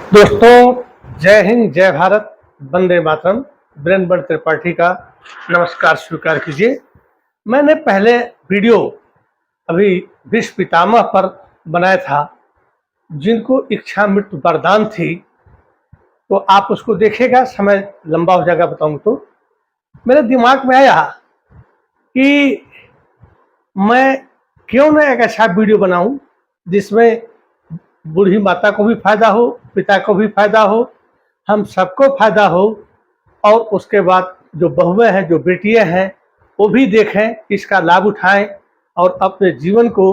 दोस्तों, जय हिंद, जय भारत, वंदे मातरम। वीरेंद्र त्रिपाठी का नमस्कार स्वीकार कीजिए। मैंने पहले वीडियो अभी विश्व पितामह पर बनाया था, जिनको इच्छा मृत्यु वरदान थी, तो आप उसको देखिएगा। समय लंबा हो जाएगा बताऊं तो मेरे दिमाग में आया कि मैं क्यों न एक ऐसा वीडियो बनाऊं जिसमें बूढ़ी माता को भी फायदा हो, पिता को भी फायदा हो, हम सबको फायदा हो, और उसके बाद जो बहुएं हैं, जो बेटियां हैं, वो भी देखें, इसका लाभ उठाएं और अपने जीवन को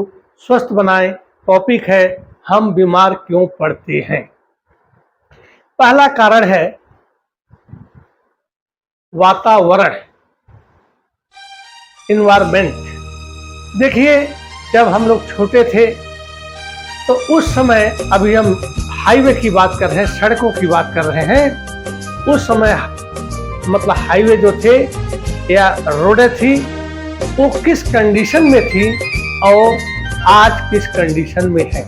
स्वस्थ बनाएं। टॉपिक है, हम बीमार क्यों पड़ते हैं। पहला कारण है वातावरण, इन्वायरमेंट। देखिए, जब हम लोग छोटे थे तो उस समय, अभी हम हाईवे की बात कर रहे हैं, सड़कों की बात कर रहे हैं, उस समय मतलब हाईवे जो थे या रोडें थी, वो किस कंडीशन में थी और आज किस कंडीशन में है,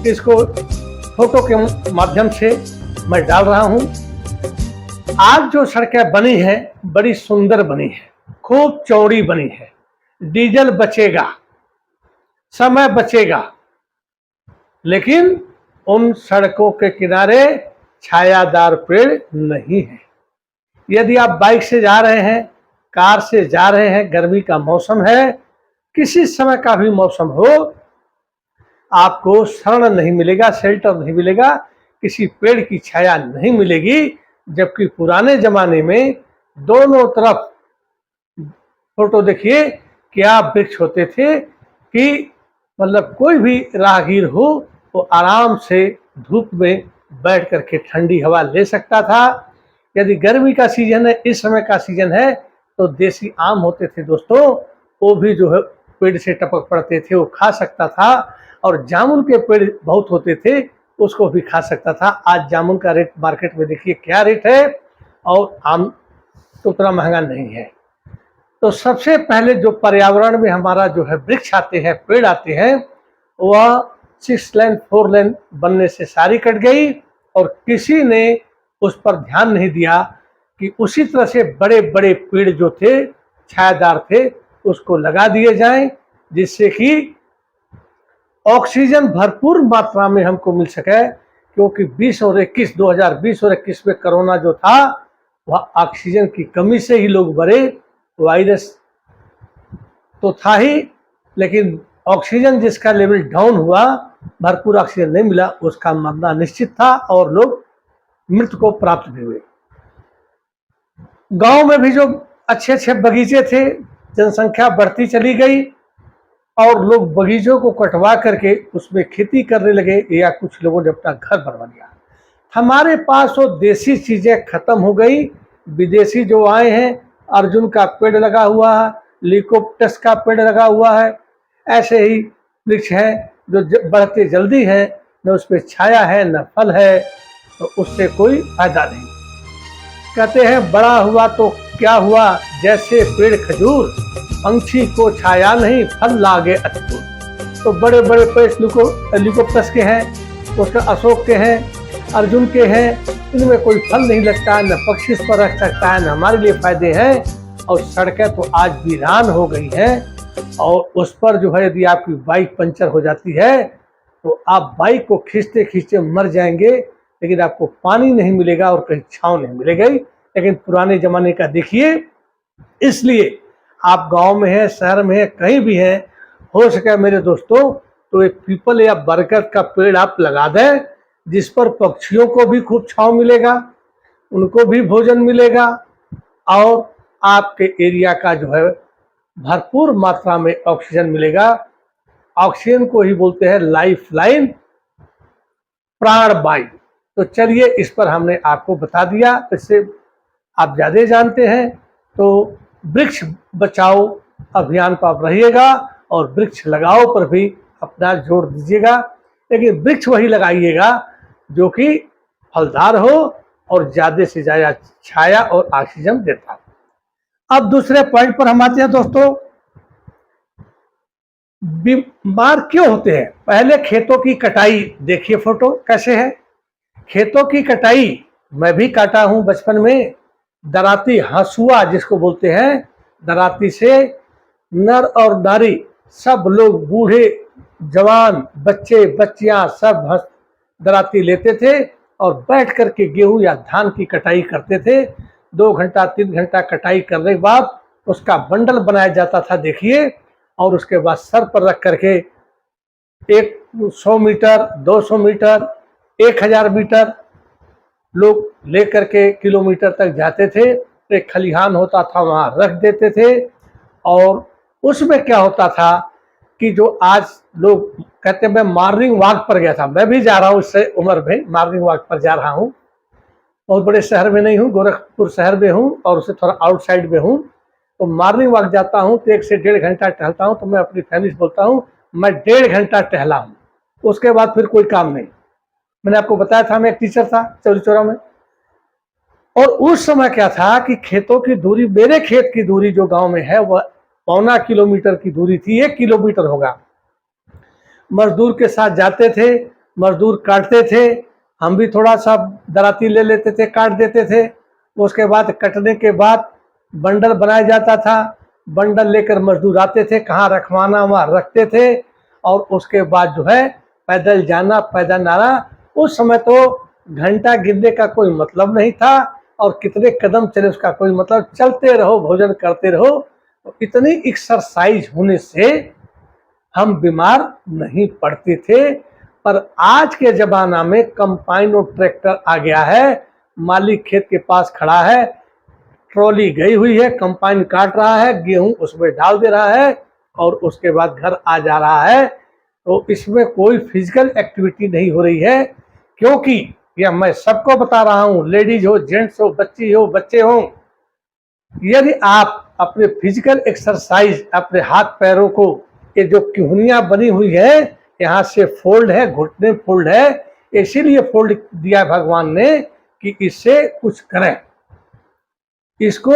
इसको फोटो के माध्यम से मैं डाल रहा हूं। आज जो सड़कें बनी हैं, बड़ी सुंदर बनी है, खूब चौड़ी बनी है, डीजल बचेगा, समय बचेगा, लेकिन उन सड़कों के किनारे छायादार पेड़ नहीं है। यदि आप बाइक से जा रहे हैं, कार से जा रहे हैं, गर्मी का मौसम है, किसी समय का भी मौसम हो, आपको शरण नहीं मिलेगा, शेल्टर नहीं मिलेगा, किसी पेड़ की छाया नहीं मिलेगी। जबकि पुराने जमाने में दोनों तरफ, फोटो देखिए, क्या वृक्ष होते थे कि मतलब कोई भी राहगीर हो तो आराम से धूप में बैठ करके ठंडी हवा ले सकता था। यदि गर्मी का सीजन है, इस समय का सीजन है, तो देसी आम होते थे दोस्तों, वो भी जो है पेड़ से टपक पड़ते थे, वो खा सकता था। और जामुन के पेड़ बहुत होते थे, उसको भी खा सकता था। आज जामुन का रेट मार्केट में देखिए क्या रेट है, और आम तो उतना महंगा नहीं है। तो सबसे पहले जो पर्यावरण में हमारा जो है वृक्ष आते हैं, पेड़ आते हैं, वह 6 लेन 4 लेन बनने से सारी कट गई, और किसी ने उस पर ध्यान नहीं दिया कि उसी तरह से बड़े बड़े पेड़ जो थे, छायादार थे, उसको लगा दिए जाएं, जिससे कि ऑक्सीजन भरपूर मात्रा में हमको मिल सके। क्योंकि 2020 और 21 में कोरोना जो था, वह ऑक्सीजन की कमी से ही लोग मरे। वायरस तो था ही, लेकिन ऑक्सीजन जिसका लेवल डाउन हुआ, भरपूर ऑक्सीजन नहीं मिला, उसका मरना निश्चित था और लोग मृत्यु को प्राप्त भी हुए। गांव में भी जो अच्छे अच्छे बगीचे थे, जनसंख्या बढ़ती चली गई और लोग बगीचों को कटवा करके उसमें खेती करने लगे, या कुछ लोगों ने अपना घर बनवा लिया। हमारे पास वो देसी चीजें खत्म हो गई। विदेशी जो आए हैं, अर्जुन का पेड़ लगा हुआ है, लीकोप्टस का पेड़ लगा हुआ है, ऐसे ही वृक्ष हैं जो बढ़ते जल्दी हैं, न उस पर छाया है न फल है, तो उससे कोई फायदा नहीं। कहते हैं बड़ा हुआ तो क्या हुआ, जैसे पेड़ खजूर, पंछी को छाया नहीं, फल लागे अतुर। तो बड़े बड़े पेड़ लीकोप्टस के हैं, उसका अशोक के हैं, अर्जुन के हैं, इनमें कोई फल नहीं लगता है, न पक्षी इस पर रख सकता है, न हमारे लिए फायदे हैं। और सड़कें तो आज वीरान हो गई हैं, और उस पर जो है, यदि आपकी बाइक पंचर हो जाती है तो आप बाइक को खींचते खींचते मर जाएंगे, लेकिन आपको पानी नहीं मिलेगा और कहीं छांव नहीं मिलेगी। लेकिन पुराने जमाने का देखिए, इसलिए आप गांव में हैं, शहर में हैं, कहीं भी हैं, हो सके मेरे दोस्तों, तो एक पीपल या बरगद का पेड़ आप लगा दें, जिस पर पक्षियों को भी खूब छांव मिलेगा, उनको भी भोजन मिलेगा, और आपके एरिया का जो है भरपूर मात्रा में ऑक्सीजन मिलेगा। ऑक्सीजन को ही बोलते हैं लाइफ लाइन, प्राणवायु। तो चलिए, इस पर हमने आपको बता दिया, इससे आप ज़्यादा जानते हैं। तो वृक्ष बचाओ अभियान पर आप रहिएगा, और वृक्ष लगाओ पर भी अपना जोर दीजिएगा, लेकिन वृक्ष वही लगाइएगा जो कि फलदार हो और ज़्यादा से ज़्यादा छाया और ऑक्सीजन देता हो। अब दूसरे पॉइंट पर हम आते हैं दोस्तों, बीमार क्यों होते हैं। पहले खेतों की कटाई देखिए, फोटो कैसे है। खेतों की कटाई मैं भी काटा हूं बचपन में। दराती हंसुआ जिसको बोलते हैं, दराती से नर और नारी सब लोग, बूढ़े जवान बच्चे बच्चियां सब दराती लेते थे और बैठ करके गेहूं या धान की कटाई करते थे। 2 घंटा 3 घंटा कटाई करने के बाद उसका बंडल बनाया जाता था, देखिए। और उसके बाद सर पर रख करके 100 मीटर 200 मीटर 1000 मीटर लोग लेकर के किलोमीटर तक जाते थे। एक खलिहान होता था, वहां रख देते थे। और उसमें क्या होता था कि जो आज लोग कहते हैं, मैं मॉर्निंग वॉक पर गया था, मैं भी जा रहा हूँ इससे उम्र में, मॉर्निंग वॉक पर जा रहा हूँ। बहुत बड़े शहर में नहीं हूँ, गोरखपुर शहर में हूँ और उससे थोड़ा आउटसाइड में हूँ। तो मॉर्निंग वॉक जाता हूँ तो 1 से 1.5 घंटा टहलता हूँ। तो मैं अपनी फैमिली से बोलता हूँ मैं 1.5 घंटा टहला हूँ, उसके बाद फिर कोई काम नहीं। मैंने आपको बताया था मैं एक टीचर था चौरी चौरा में। और उस समय क्या था कि खेतों की दूरी, मेरे खेत की दूरी जो गांव में है वह 1.25 किलोमीटर की दूरी थी, 1 किलोमीटर होगा। मजदूर के साथ जाते थे, मजदूर काटते थे, हम भी थोड़ा सा दराती ले लेते थे, काट देते थे। उसके बाद कटने के बाद बंडल बनाया जाता था, बंडल लेकर मजदूर आते थे, कहाँ रखवाना वहाँ रखते थे। और उसके बाद जो है पैदल जाना, पैदल आना। उस समय तो घंटा गिनने का कोई मतलब नहीं था और कितने कदम चले उसका कोई मतलब, चलते रहो, भोजन करते रहो। तो इतनी एक्सरसाइज होने से हम बीमार नहीं पड़ते थे। पर आज के जमाना में कंबाइन और ट्रैक्टर आ गया है, मालिक खेत के पास खड़ा है, ट्रॉली गई हुई है, कंबाइन काट रहा है, गेहूं उसमें डाल दे रहा है और उसके बाद घर आ जा रहा है। तो इसमें कोई फिजिकल एक्टिविटी नहीं हो रही है। क्योंकि यह मैं सबको बता रहा हूं, लेडीज हो, जेंट्स हो, बच्ची हो, बच्चे हो, यदि आप अपने फिजिकल एक्सरसाइज, अपने हाथ पैरों को, ये जो किहुनियां बनी हुई है, यहाँ से फोल्ड है, घुटने फोल्ड है, इसीलिए फोल्ड दिया भगवान ने कि इससे कुछ करें। इसको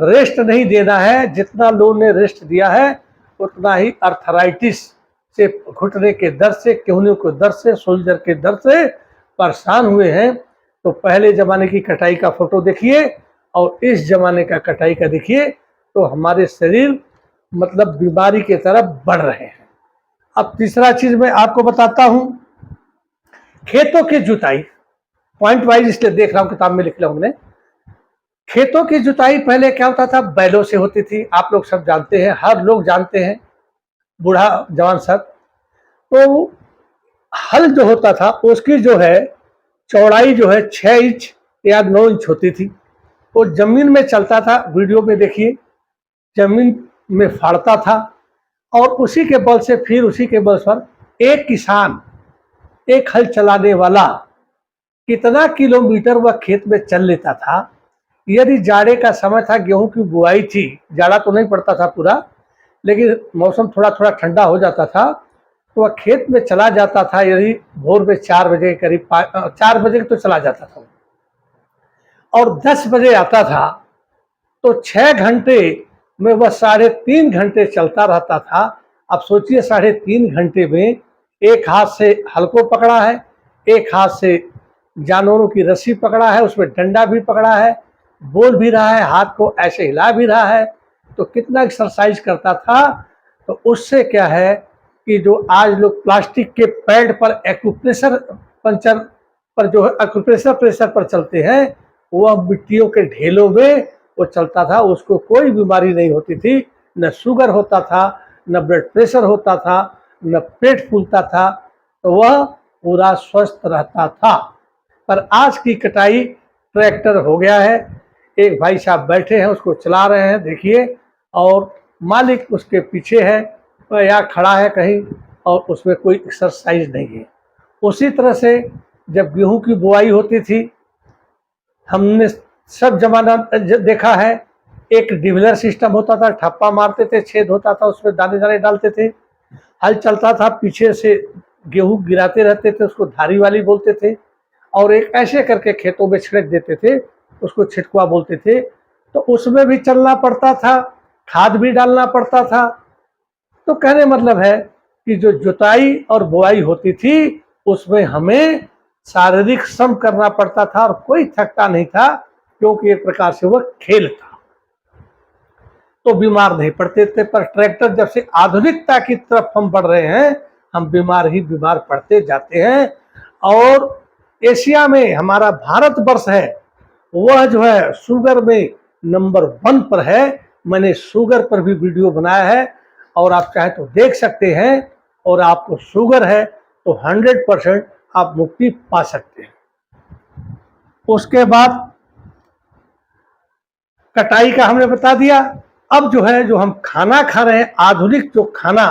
रेस्ट नहीं देना है। जितना लोगों ने रेस्ट दिया है उतना ही अर्थराइटिस से, घुटने के दर्द से, किहुनियों के दर्द से, शोल्डर के दर्द से परेशान हुए हैं। तो पहले जमाने की कटाई का फोटो देखिए और इस जमाने का कटाई का देखिए, तो हमारे शरीर मतलब बीमारी की तरफ बढ़ रहे हैं। अब तीसरा चीज मैं आपको बताता हूं, खेतों की जुताई। पॉइंट वाइज इसलिए देख रहा हूं, किताब में लिख लिया हमने। खेतों की जुताई पहले क्या होता था, बैलों से होती थी। आप लोग सब जानते हैं, हर लोग जानते हैं, बूढ़ा जवान सब। तो हल जो होता था उसकी जो है चौड़ाई जो है 6 इंच या 9 इंच होती थी। वो जमीन में चलता था, वीडियो में देखिए, जमीन में फाड़ता था और उसी के बल से, फिर उसी के बल पर एक किसान, एक हल चलाने वाला कितना किलोमीटर वह खेत में चल लेता था। यदि जाड़े का समय था, गेहूं की बुआई थी, जाड़ा तो नहीं पड़ता था पूरा, लेकिन मौसम थोड़ा थोड़ा ठंडा हो जाता था, तो वह खेत में चला जाता था। यदि भोर में 4 बजे के करीब, 4 बजे तो चला जाता था और 10 बजे आता था, तो 6 घंटे में वह 3.5 घंटे चलता रहता था। अब सोचिए 3.5 घंटे में एक हाथ से हल को पकड़ा है, एक हाथ से जानवरों की रस्सी पकड़ा है, उसमें डंडा भी पकड़ा है, बोल भी रहा है, हाथ को ऐसे हिला भी रहा है। तो कितना एक्सरसाइज करता था। तो उससे क्या है कि जो आज लोग प्लास्टिक के पैड पर एक्यूप्रेशर पंचर पर जो है एक्यूप्रेशर प्रेशर पर चलते हैं, वह मिट्टियों के ढेलों में वो चलता था, उसको कोई बीमारी नहीं होती थी, न शुगर होता था, न ब्लड प्रेशर होता था, न पेट फूलता था, तो वह पूरा स्वस्थ रहता था। पर आज की कटाई ट्रैक्टर हो गया है, एक भाई साहब बैठे हैं, उसको चला रहे हैं, देखिए, और मालिक उसके पीछे है, वह या खड़ा है कहीं, और उसमें कोई एक्सरसाइज नहीं है। उसी तरह से जब गेहूं की बुआई होती थी, हमने सब जमाना देखा है, एक डिविलर सिस्टम होता था, ठप्पा मारते थे, छेद होता था, उसमें दाने दाने डालते थे, हल चलता था, पीछे से गेहूं गिराते रहते थे, उसको धारी वाली बोलते थे, और एक ऐसे करके खेतों में छिड़क देते थे, उसको छिटकुआ बोलते थे। तो उसमें भी चलना पड़ता था, खाद भी डालना पड़ता था। तो कहने मतलब है कि जो जुताई और बुआई होती थी उसमें हमें शारीरिक श्रम करना पड़ता था और कोई थकता नहीं था, क्योंकि एक प्रकार से वह खेल था, तो बीमार नहीं पड़ते थे। पर ट्रैक्टर जब से आधुनिकता की तरफ हम बढ़ रहे हैं, हम बीमार ही बीमार पड़ते जाते हैं। और एशिया में हमारा भारत वर्ष है, वह जो है शुगर में नंबर 1 पर है। मैंने शुगर पर भी वीडियो बनाया है, और आप चाहे तो देख सकते हैं। और आपको शुगर है तो 100% आप मुक्ति पा सकते हैं। उसके बाद कटाई का हमने बता दिया। अब जो है, जो हम खाना खा रहे हैं, आधुनिक जो खाना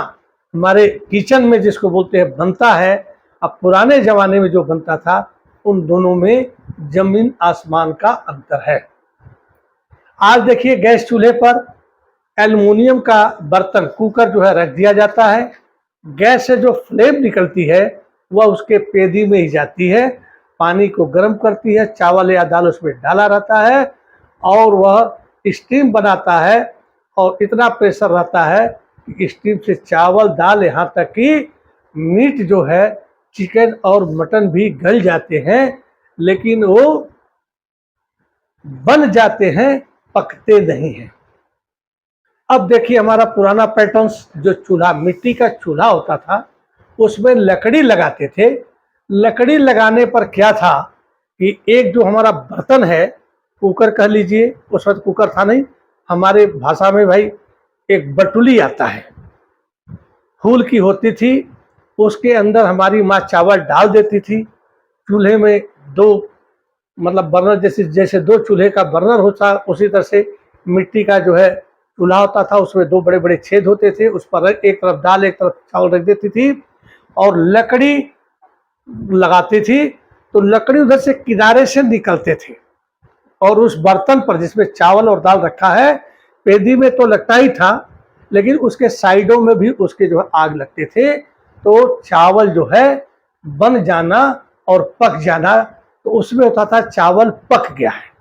हमारे किचन में जिसको बोलते हैं बनता है, अब पुराने जमाने में जो बनता था, उन दोनों में जमीन आसमान का अंतर है। आज देखिए, गैस चूल्हे पर एल्युमिनियम का बर्तन, कुकर जो है रख दिया जाता है। गैस से जो फ्लेम निकलती है वह उसके पेदी में ही जाती है, पानी को गर्म करती है, चावल या दाल उसमें डाला रहता है और वह स्टीम बनाता है। और इतना प्रेशर रहता है कि स्टीम से चावल, दाल, यहाँ तक कि मीट जो है, चिकन और मटन भी गल जाते हैं, लेकिन वो बन जाते हैं, पकते नहीं हैं। अब देखिए, हमारा पुराना पैटर्न्स, जो चूल्हा, मिट्टी का चूल्हा होता था, उसमें लकड़ी लगाते थे। लकड़ी लगाने पर क्या था कि एक जो हमारा बर्तन है, कुकर कह लीजिए, उस वक्त कुकर था नहीं, हमारे भाषा में भाई एक बटुली आता है, फूल की होती थी। उसके अंदर हमारी माँ चावल डाल देती थी। चूल्हे में दो, मतलब बर्नर, जैसे दो चूल्हे का बर्नर होता, उसी तरह से मिट्टी का जो है चूल्हा होता था, उसमें दो बड़े बड़े छेद होते थे। उस पर एक तरफ दाल, एक तरफ चावल रख देती थी और लकड़ी लगाती थी। तो लकड़ी उधर से किनारे से निकलते थे और उस बर्तन पर जिसमें चावल और दाल रखा है, पेदी में तो लगता ही था, लेकिन उसके साइडों में भी उसके जो है आग लगते थे। तो चावल जो है बन जाना और पक जाना, तो उसमें होता था चावल पक गया है।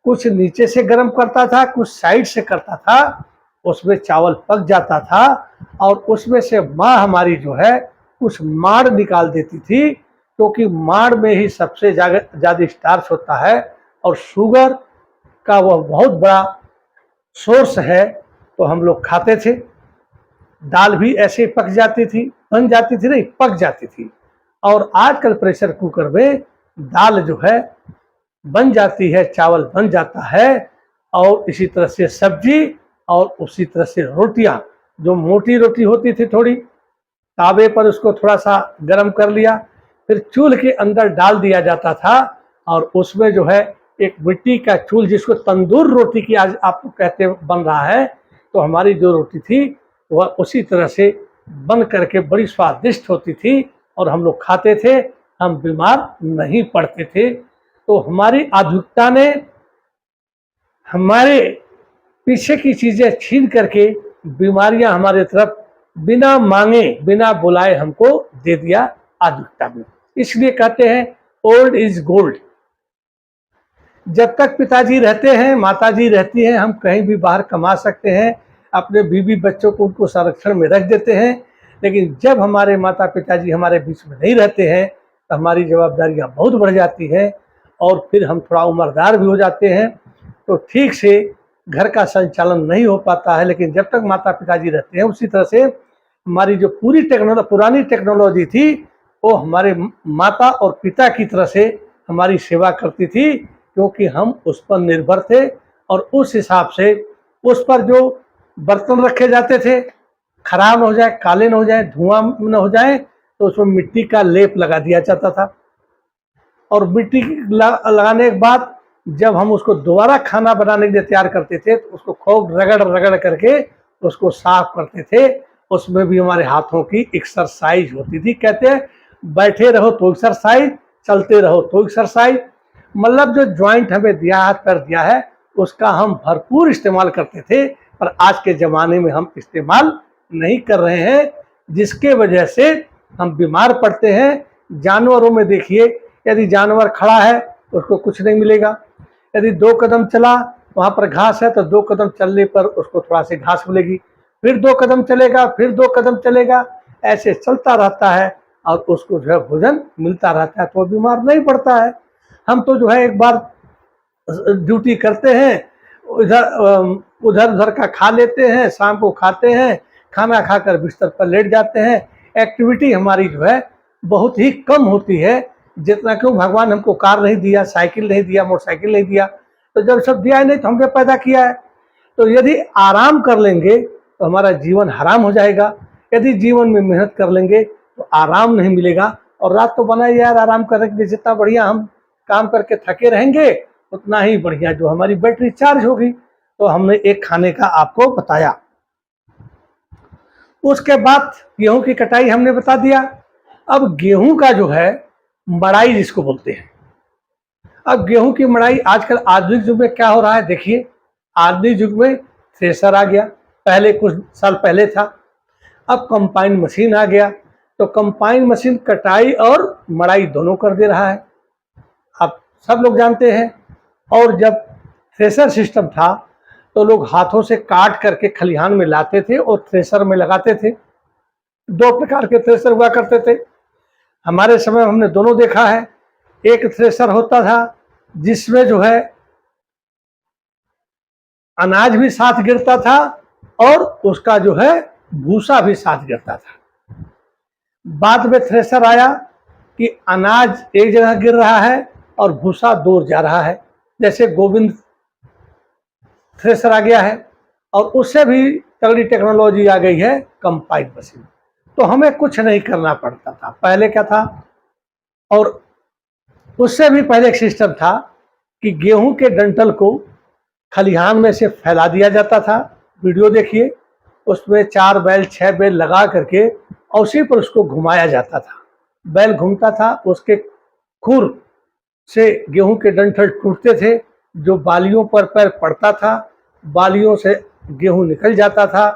कुछ नीचे से गर्म करता था, कुछ साइड से करता था, उसमें चावल पक जाता था। और उसमें से माँ हमारी जो है कुछ माड़ निकाल देती थी, क्योंकि माड़ में ही सबसे ज़्यादा स्टार्च होता है और शुगर का वह बहुत बड़ा सोर्स है। तो हम लोग खाते थे। दाल भी ऐसे पक जाती थी, बन जाती थी नहीं, पक जाती थी। और आजकल प्रेशर कुकर में दाल जो है बन जाती है, चावल बन जाता है, और इसी तरह से सब्जी, और उसी तरह से रोटियां, जो मोटी रोटी होती थी, थोड़ी तावे पर उसको थोड़ा सा गर्म कर लिया, फिर चूल्हे के अंदर डाल दिया जाता था। और उसमें जो है एक मिट्टी का चूल्हा, जिसको तंदूर रोटी की आज आप कहते बन रहा है, तो हमारी जो रोटी थी वह उसी तरह से बन करके बड़ी स्वादिष्ट होती थी और हम लोग खाते थे, हम बीमार नहीं पड़ते थे। तो हमारी आधुनिकता ने हमारे पीछे की चीजें छीन करके बीमारियां हमारे तरफ बिना मांगे, बिना बुलाए हमको दे दिया आधुनिकता में। इसलिए कहते हैं ओल्ड इज गोल्ड। जब तक पिताजी रहते हैं, माताजी रहती हैं, हम कहीं भी बाहर कमा सकते हैं, अपने बीवी बच्चों को उनको संरक्षण में रख देते हैं। लेकिन जब हमारे माता पिताजी हमारे बीच में नहीं रहते हैं, तो हमारी जिम्मेदारियां बहुत बढ़ जाती हैं और फिर हम थोड़ा उम्रदार भी हो जाते हैं, तो ठीक से घर का संचालन नहीं हो पाता है। लेकिन जब तक माता पिताजी रहते हैं, उसी तरह से हमारी जो पुरानी टेक्नोलॉजी थी, वो हमारे माता और पिता की तरह से हमारी सेवा करती थी, क्योंकि हम उस पर निर्भर थे। और उस हिसाब से उस पर जो बर्तन रखे जाते थे, खराब न हो जाए, काले न हो जाए, धुआं न हो जाए, तो उसमें मिट्टी का लेप लगा दिया जाता था। और मिट्टी लगाने के बाद जब हम उसको दोबारा खाना बनाने के लिए तैयार करते थे, तो उसको खूब रगड़ रगड़ करके उसको साफ करते थे। उसमें भी हमारे हाथों की एक्सरसाइज होती थी। कहते हैं बैठे रहो तो एक्सरसाइज, चलते रहो तो एक्सरसाइज। मतलब जो ज्वाइंट हमें दिया, हाथ पैर दिया है, उसका हम भरपूर इस्तेमाल करते थे। पर आज के ज़माने में हम इस्तेमाल नहीं कर रहे हैं, जिसके वजह से हम बीमार पड़ते हैं। जानवरों में देखिए, यदि जानवर खड़ा है उसको कुछ नहीं मिलेगा, यदि 2 कदम चला, वहाँ पर घास है, तो 2 कदम चलने पर उसको थोड़ा सी घास मिलेगी, फिर 2 कदम चलेगा, फिर 2 कदम चलेगा, ऐसे चलता रहता है। और उसको जो है भोजन मिलता रहता है, तो वो बीमार नहीं पड़ता है। हम तो जो है एक बार ड्यूटी करते हैं, उधर उधर का खा लेते हैं, शाम को खाते हैं, खाना खाकर बिस्तर पर लेट जाते हैं। एक्टिविटी हमारी जो है बहुत ही कम होती है। जितना क्यों भगवान हमको कार नहीं दिया, साइकिल नहीं दिया, मोटरसाइकिल नहीं दिया, तो जब सब दिया ही नहीं तो हमने पैदा किया है। तो यदि आराम कर लेंगे तो हमारा जीवन हराम हो जाएगा। यदि जीवन में मेहनत कर लेंगे तो आराम नहीं मिलेगा। और रात तो बना यार आराम करने के लिए, जितना बढ़िया हम काम करके थके रहेंगे उतना ही बढ़िया जो हमारी बैटरी चार्ज होगी। तो हमने एक खाने का आपको बताया। उसके बाद गेहूं की कटाई हमने बता दिया। अब गेहूं का जो है मड़ाई जिसको बोलते हैं, अब गेहूं की मड़ाई आजकल आधुनिक युग में क्या हो रहा है देखिए। आधुनिक युग में थ्रेसर आ गया, पहले कुछ साल पहले था। अब कंपाइन मशीन आ गया, तो कंपाइन मशीन कटाई और मड़ाई दोनों कर दे रहा है, आप सब लोग जानते हैं। और जब थ्रेसर सिस्टम था तो लोग हाथों से काट करके खलिहान में लाते थे और थ्रेसर में लगाते थे। दो प्रकार के थ्रेसर हुआ करते थे। हमारे समय हमने दोनों देखा है। एक थ्रेसर होता था जिसमें जो है अनाज भी साथ गिरता था और उसका जो है भूसा भी साथ गिरता था। बाद में थ्रेसर आया कि अनाज एक जगह गिर रहा है और भूसा दूर जा रहा है, जैसे गोविंद थ्रेसर आ गया है। और उससे भी तगड़ी टेक्नोलॉजी आ गई है कंपाइन मशीन। तो हमें कुछ नहीं करना पड़ता था। पहले क्या था, और उससे भी पहले एक सिस्टम था कि गेहूं के डंठल को खलिहान में से फैला दिया जाता था। वीडियो देखिए, उसमें 4 बैल 6 बैल लगा करके और उसी पर उसको घुमाया जाता था। बैल घूमता था, उसके खुर से गेहूं के डंठल टूटते थे, जो बालियों पर पैर पड़ता था, बालियों से गेहूं निकल जाता था।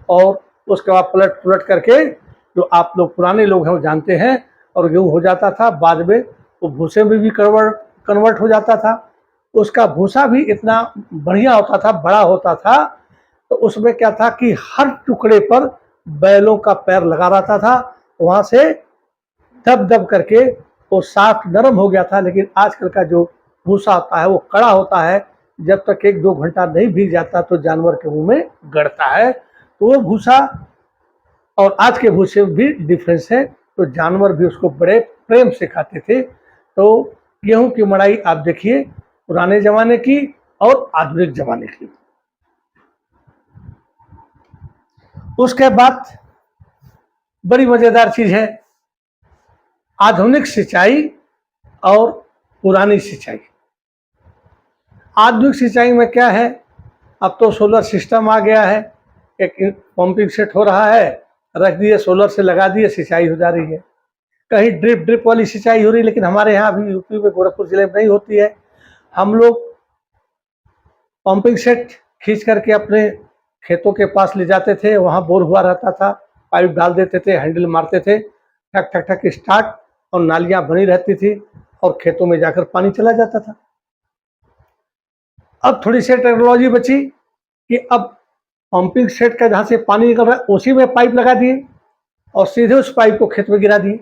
और उसके बाद पलट पलट करके, जो आप लोग पुराने लोग हैं वो जानते हैं, और गेहूं हो जाता था। बाद में वो भूसे में भी कन्वर्ट हो जाता था। उसका भूसा भी इतना बढ़िया होता था, बड़ा होता था। तो उसमें क्या था कि हर टुकड़े पर बैलों का पैर लगा रहता था, वहां से दब दब करके वो साफ नरम हो गया था। लेकिन आजकल का जो भूसा होता है वो कड़ा होता है, जब तक 1-2 घंटा नहीं भीग जाता तो जानवर के मुंह में गड़ता है। तो वो भूसा और आज के भूसे में भी डिफरेंस है। तो जानवर भी उसको बड़े प्रेम से खाते थे। तो गेहूं की मड़ाई आप देखिए, पुराने जमाने की और आधुनिक जमाने की। उसके बाद बड़ी मजेदार चीज है, आधुनिक सिंचाई और पुरानी सिंचाई। आधुनिक सिंचाई में क्या है, अब तो सोलर सिस्टम आ गया है, एक पंपिंग सेट हो रहा है, रख दिए सोलर से लगा दिए, सिंचाई हो जा रही है। कहीं ड्रिप वाली सिंचाई हो रही है, लेकिन हमारे यहाँ अभी यूपी में गोरखपुर जिले में नहीं होती है। हम लोग पंपिंग सेट खींच करके अपने खेतों के पास ले जाते थे, वहाँ बोर हुआ रहता था, पाइप डाल देते थे, हैंडल मारते थे, ठक ठक ठक स्टार्ट, और नालियां बनी रहती थी और खेतों में जाकर पानी चला जाता था। अब थोड़ी सी टेक्नोलॉजी बची कि अब पंपिंग सेट का जहाँ से पानी निकल रहा है उसी में पाइप लगा दिए और सीधे उस पाइप को खेत में गिरा दिए।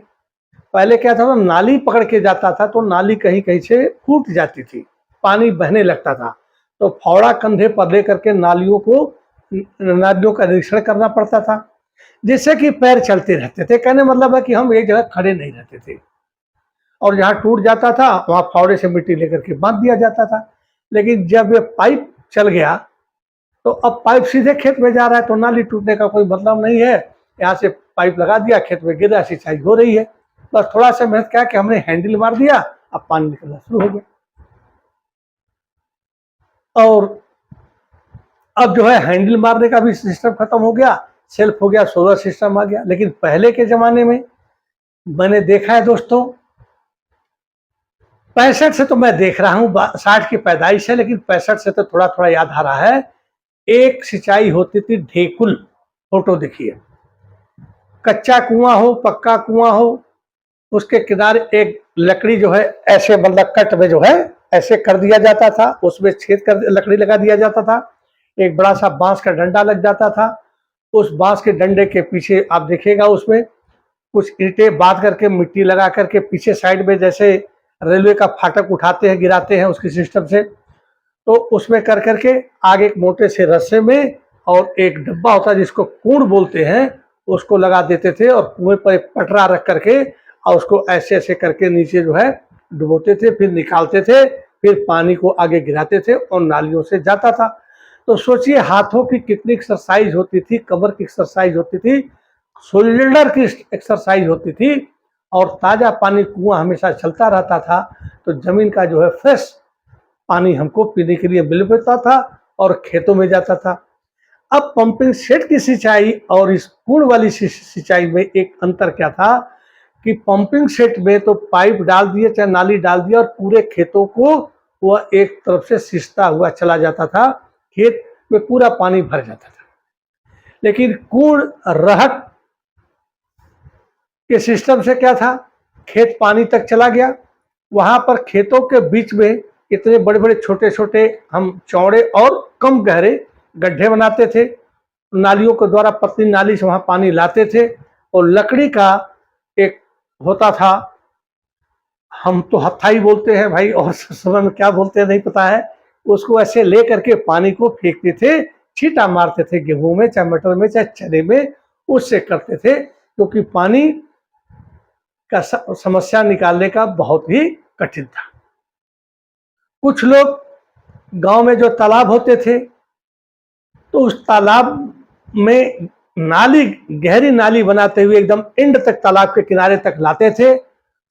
पहले क्या था, नाली पकड़ के जाता था तो नाली कहीं कहीं से फूट जाती थी, पानी बहने लगता था, तो फावड़ा कंधे पर ले करके नालियों का निरीक्षण करना पड़ता था, जिससे कि पैर चलते रहते थे। कहने मतलब है कि हम एक जगह खड़े नहीं रहते थे। और जहाँ टूट जाता था वहाँ फावड़े से मिट्टी लेकर के बांध दिया जाता था। लेकिन जब ये पाइप चल गया तो अब पाइप सीधे खेत में जा रहा है, तो नाली टूटने का कोई मतलब नहीं है। यहाँ से पाइप लगा दिया, खेत में गिरा, सिंचाई हो रही है। बस थोड़ा सा मेहनत क्या कि हमने हैंडल मार दिया, अब पानी निकलना शुरू हो गया। और अब जो है हैंडल मारने का भी सिस्टम खत्म हो गया, सेल्फ हो गया, सोलर सिस्टम आ गया। लेकिन पहले के जमाने में मैंने देखा है दोस्तों, 65 से तो मैं देख रहा हूँ, 60 की पैदाइश है, लेकिन 65 से तो थोड़ा थोड़ा याद आ रहा है। एक सिंचाई होती थी ढेकुल, फोटो देखिए, कच्चा कुआं हो पक्का कुआं हो, उसके किनारे एक लकड़ी जो है ऐसे मतलब कट में जो है ऐसे कर दिया जाता था, उसमें छेद कर लकड़ी लगा दिया जाता था, एक बड़ा सा बांस का डंडा लग जाता था। उस बांस के डंडे के पीछे आप देखिएगा उसमें कुछ ईंटें बांध करके मिट्टी लगा करके पीछे साइड में जैसे रेलवे का फाटक उठाते हैं गिराते हैं उसके सिस्टम से, तो उसमें कर करके आगे एक मोटे से रस्से में और एक डब्बा होता है जिसको कूड़ बोलते हैं, उसको लगा देते थे और कुएं पर एक पटरा रख करके और उसको ऐसे ऐसे करके नीचे जो है डुबोते थे, फिर निकालते थे, फिर पानी को आगे गिराते थे और नालियों से जाता था। तो सोचिए हाथों की कितनी एक्सरसाइज होती थी, कमर की एक्सरसाइज होती थी, शोल्डर की एक्सरसाइज होती थी, और ताज़ा पानी कुआं हमेशा चलता रहता था, तो जमीन का जो है फ्रेश पानी हमको पीने के लिए मिल पाता था और खेतों में जाता था। अब पंपिंग सेट की सिंचाई और इस कुंड वाली सिंचाई में एक अंतर क्या था कि पंपिंग सेट में तो पाइप डाल दिए चाहे नाली डाल दिया और पूरे खेतों को वह एक तरफ से सिंचता हुआ चला जाता था, खेत में पूरा पानी भर जाता था। लेकिन कुंड रहट के सिस्टम से क्या था, खेत पानी तक चला गया, वहां पर खेतों के बीच में इतने बड़े बड़े छोटे छोटे हम चौड़े और कम गहरे गड्ढे बनाते थे, नालियों के द्वारा पतली नाली से वहां पानी लाते थे, और लकड़ी का एक होता था, हम तो हथाई बोलते हैं भाई और समय में क्या बोलते हैं नहीं पता है, उसको ऐसे ले करके पानी को फेंकते थे, छींटा मारते थे गेहूं में चाहे मटर में चाहे चने में, उससे करते थे, क्योंकि पानी का समस्या निकालने का बहुत ही कठिन था। कुछ लोग गांव में जो तालाब होते थे तो उस तालाब में नाली, गहरी नाली बनाते हुए एकदम एंड तक तालाब के किनारे तक लाते थे,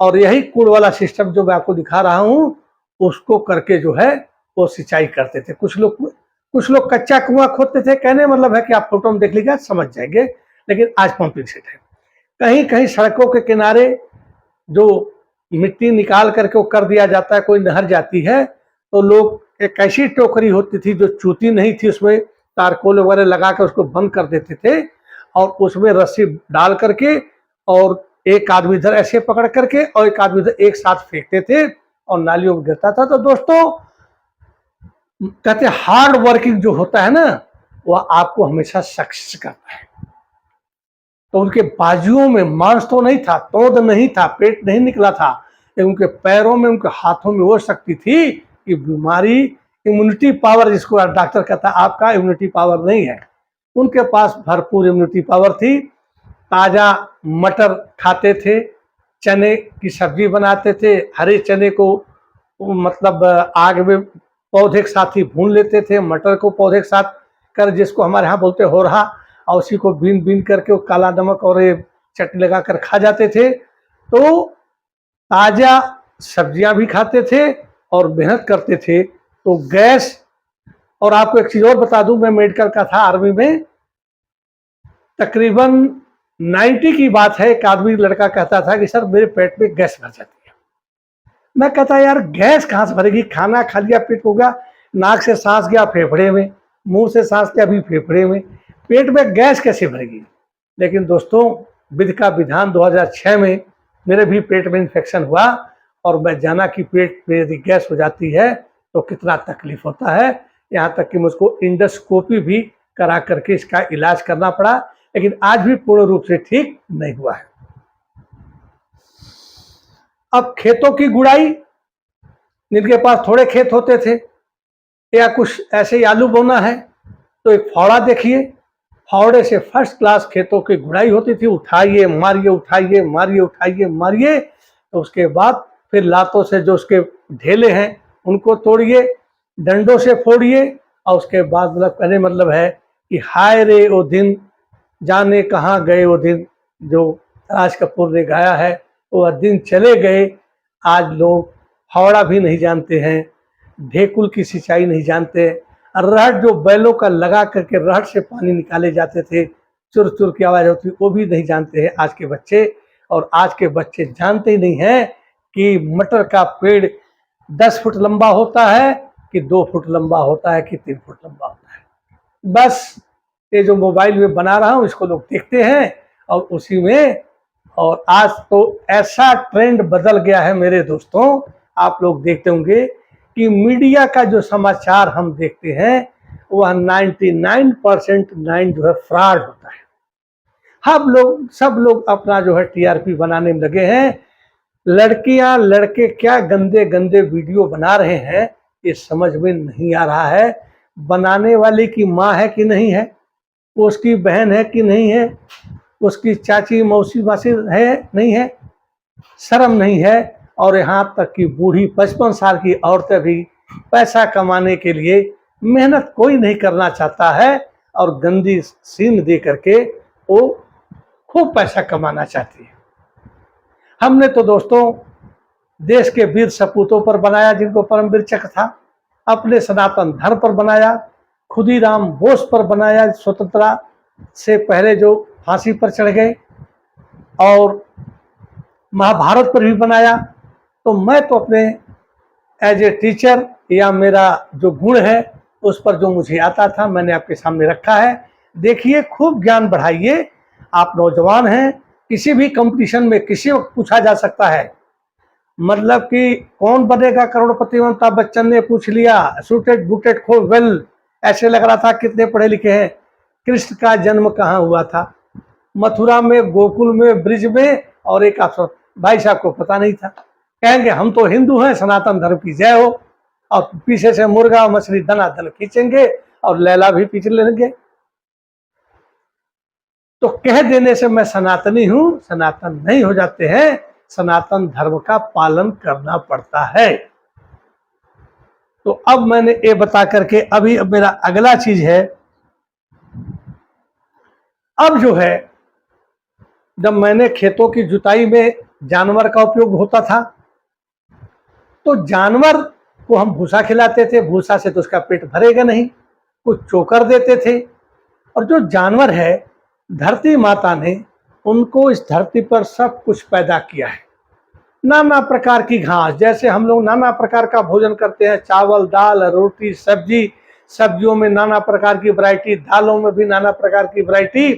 और यही कुंड वाला सिस्टम जो मैं आपको दिखा रहा हूं उसको करके जो है वो सिंचाई करते थे। कुछ लोग कच्चा कुआं खोदते थे, कहने मतलब है कि आप फोटो में देख लीजिएगा समझ जाएंगे, लेकिन आज पंपिंग सेट है। कहीं कहीं सड़कों के किनारे जो मिट्टी निकाल करके वो कर दिया जाता है, कोई नहर जाती है तो लोग, एक ऐसी टोकरी होती थी जो चूती नहीं थी, उसमें तारकोल वगैरह लगा कर उसको बंद कर देते थे और उसमें रस्सी डाल करके और एक आदमी इधर ऐसे पकड़ करके और एक आदमी इधर एक साथ फेंकते थे और नालियों में गिरता था। तो दोस्तों कहते हार्ड वर्किंग जो होता है ना वह आपको हमेशा सक्सेस करता है। तो उनके बाजुओं में मांस तो नहीं था, तोंद नहीं था, पेट नहीं निकला था, लेकिन उनके पैरों में, उनके हाथों में वो शक्ति थी कि बीमारी, इम्यूनिटी पावर जिसको डॉक्टर कहता है आपका इम्यूनिटी पावर नहीं है, उनके पास भरपूर इम्यूनिटी पावर थी। ताज़ा मटर खाते थे, चने की सब्जी बनाते थे, हरे चने को मतलब आग में पौधे के साथ ही भून लेते थे, मटर को पौधे के साथ कर, जिसको हमारे यहाँ बोलते हो रहा, और उसी को बीन बीन करके वो काला नमक और चटनी लगा कर खा जाते थे। तो ताज़ा सब्जियां भी खाते थे और मेहनत करते थे। तो गैस, और आपको एक चीज़ और बता दूं, मैं मेडिकल का था आर्मी में, तकरीबन 90 की बात है, एक आदमी लड़का कहता था कि सर मेरे पेट में गैस भर जाती है। मैं कहता यार गैस कहाँ से भरेगी, खाना खा लिया पेट होगा, नाक से सांस गया फेफड़े में, मुंह से सांस गया भी फेफड़े में, पेट में गैस कैसे भरेगी। लेकिन दोस्तों विधि का विधान 2006 में मेरे भी पेट में इन्फेक्शन हुआ और मैं जाना कि पेट में यदि गैस हो जाती है तो कितना तकलीफ होता है, यहाँ तक कि मुझको इंडोस्कोपी भी करा करके इसका इलाज करना पड़ा, लेकिन आज भी पूर्ण रूप से ठीक नहीं हुआ है। अब खेतों की गुड़ाई, जिनके पास थोड़े खेत होते थे या कुछ ऐसे ही आलू बोना है तो एक फावड़ा देखिए, फावड़े से फर्स्ट क्लास खेतों की गुड़ाई होती थी, उठाइए मारिए, उठाइए मारिए, उठाइए मारिए, तो उसके बाद फिर लातों से जो उसके ढेले हैं उनको तोड़िए, डंडों से फोड़िए, और उसके बाद मतलब कहने मतलब है कि हाय रे वो दिन, जाने कहाँ गए वो दिन, जो राज कपूर ने गाया है, वो दिन चले गए। आज लोग फावड़ा भी नहीं जानते हैं, ढेकुल की सिंचाई नहीं जानते, रहट जो बैलों का लगा करके रहट से पानी निकाले जाते थे, चुर चुर की आवाज़ होती, वो भी नहीं जानते हैं आज के बच्चे। और आज के बच्चे जानते ही नहीं हैं कि मटर का पेड़ 10 फुट लंबा होता है कि 2 फुट लंबा होता है कि 3 फुट लंबा होता है। बस ये जो मोबाइल में बना रहा हूँ इसको लोग देखते हैं और उसी में, और आज तो ऐसा ट्रेंड बदल गया है मेरे दोस्तों, आप लोग देखते होंगे कि मीडिया का जो समाचार हम देखते हैं वह 99% जो है फ्रॉड होता है। सब लोग अपना जो है टीआरपी बनाने में लगे हैं। लड़कियां लड़के क्या गंदे गंदे वीडियो बना रहे हैं ये समझ में नहीं आ रहा है। बनाने वाले की माँ है कि नहीं है, उसकी बहन है कि नहीं है, उसकी चाची मौसी मासी है नहीं है, शर्म नहीं है। और यहाँ तक कि बूढ़ी 55 साल की औरतें भी पैसा कमाने के लिए मेहनत कोई नहीं करना चाहता है और गंदी सीन दे करके वो खूब पैसा कमाना चाहती है। हमने तो दोस्तों देश के वीर सपूतों पर बनाया जिनको परमवीर चक्र था, अपने सनातन धर्म पर बनाया, खुदीराम बोस पर बनाया स्वतंत्रता से पहले जो फांसी पर चढ़ गए, और महाभारत पर भी बनाया। तो मैं तो अपने एज ए टीचर या मेरा जो गुण है उस पर जो मुझे आता था मैंने आपके सामने रखा है। देखिए, खूब ज्ञान बढ़ाइए। आप नौजवान हैं, किसी भी कंपटीशन में किसी को पूछा जा सकता है, मतलब कि कौन बनेगा करोड़पति, अमिताभ बच्चन ने पूछ लिया, सूटेड बूटेड खो वेल, ऐसे लग रहा था कितने पढ़े लिखे हैं। कृष्ण का जन्म कहाँ हुआ था? मथुरा में, गोकुल में, ब्रिज में, और एक अफसर भाई साहब को पता नहीं था। कहेंगे हम तो हिंदू हैं, सनातन धर्म की जय हो, और पीछे से मुर्गा मछली दनादन खींचेंगे और लैला भी पीछे लेंगे। तो कह देने से मैं सनातनी हूं, सनातन नहीं हो जाते हैं। सनातन धर्म का पालन करना पड़ता है। तो अब मैंने ये बता करके अभी अब मेरा अगला चीज है, अब जो है जब मैंने खेतों की जुताई में जानवर का उपयोग होता था तो जानवर को हम भूसा खिलाते थे, भूसा से तो उसका पेट भरेगा नहीं, कुछ चोकर देते थे। और जो जानवर है, धरती माता ने उनको इस धरती पर सब कुछ पैदा किया है। नाना प्रकार की घास, जैसे हम लोग नाना प्रकार का भोजन करते हैं, चावल दाल रोटी सब्जी, सब्जियों में नाना प्रकार की वैरायटी, दालों में भी नाना प्रकार की वैरायटी,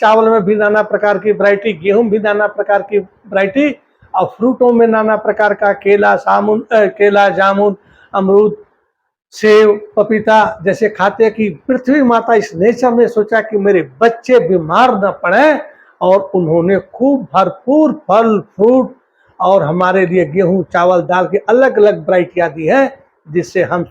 चावल में भी नाना प्रकार की वैरायटी, गेहूं भी नाना प्रकार की वैरायटी, और फ्रूटों में नाना प्रकार का केला जामुन अमरूद सेब पपीता जैसे खाते हैं। कि पृथ्वी माता इस नेचर ने सोचा कि मेरे बच्चे बीमार न पड़े, और उन्होंने खूब भरपूर फल फ्रूट और हमारे लिए गेहूं चावल दाल की अलग अलग वैरायटियां दी है, जिससे हम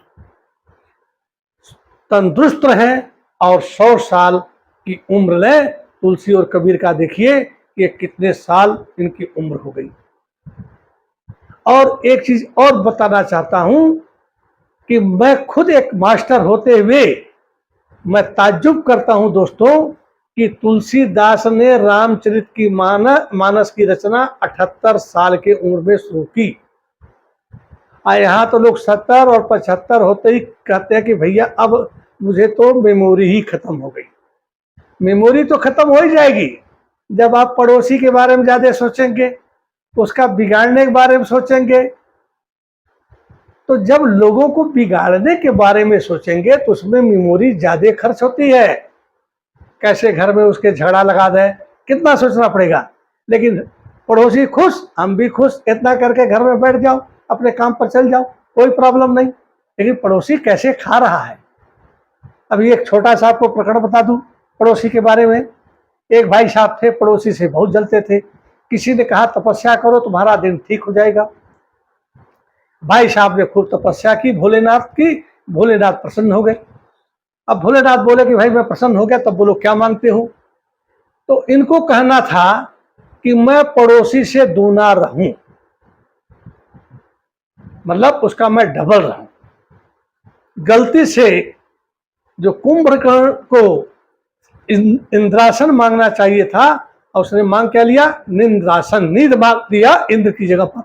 तंदुरुस्त रहें और 100 साल की उम्र लें। तुलसी और कबीर का देखिए कि कितने साल इनकी उम्र हो गई। और एक चीज और बताना चाहता हूं कि मैं खुद एक मास्टर होते हुए मैं ताज्जुब करता हूं दोस्तों कि तुलसीदास ने रामचरित की मानस की रचना 78 साल के उम्र में शुरू की। यहाँ तो लोग 70 और 75 होते ही कहते हैं कि भैया अब मुझे तो मेमोरी ही खत्म हो गई। मेमोरी तो खत्म हो ही जाएगी जब आप पड़ोसी के बारे में ज्यादा सोचेंगे, उसका बिगाड़ने के बारे में सोचेंगे। तो जब लोगों को बिगाड़ने के बारे में सोचेंगे तो उसमें मेमोरी ज्यादा खर्च होती है। कैसे घर में उसके झगड़ा लगा दें, कितना सोचना पड़ेगा। लेकिन पड़ोसी खुश, हम भी खुश, इतना करके घर में बैठ जाओ, अपने काम पर चल जाओ, कोई प्रॉब्लम नहीं। लेकिन पड़ोसी कैसे खा रहा है। अभी एक छोटा सा आपको प्रकरण बता दूं पड़ोसी के बारे में। एक भाई साहब थे, पड़ोसी से बहुत जलते थे। किसी ने कहा तपस्या करो तुम्हारा दिन ठीक हो जाएगा। भाई साहब ने खूब तपस्या की भोलेनाथ की, भोलेनाथ प्रसन्न हो गए। अब भोलेनाथ बोले कि भाई मैं प्रसन्न हो गया, तब बोलो क्या मांगते हो। तो इनको कहना था कि मैं पड़ोसी से दूना रहूं, मतलब उसका मैं डबल रहूं। गलती से जो कुंभकर्ण को इंद्रासन मांगना चाहिए था और उसने मांग क्या लिया, निंद्रासन, नींद मांग दिया इंद्र की जगह पर।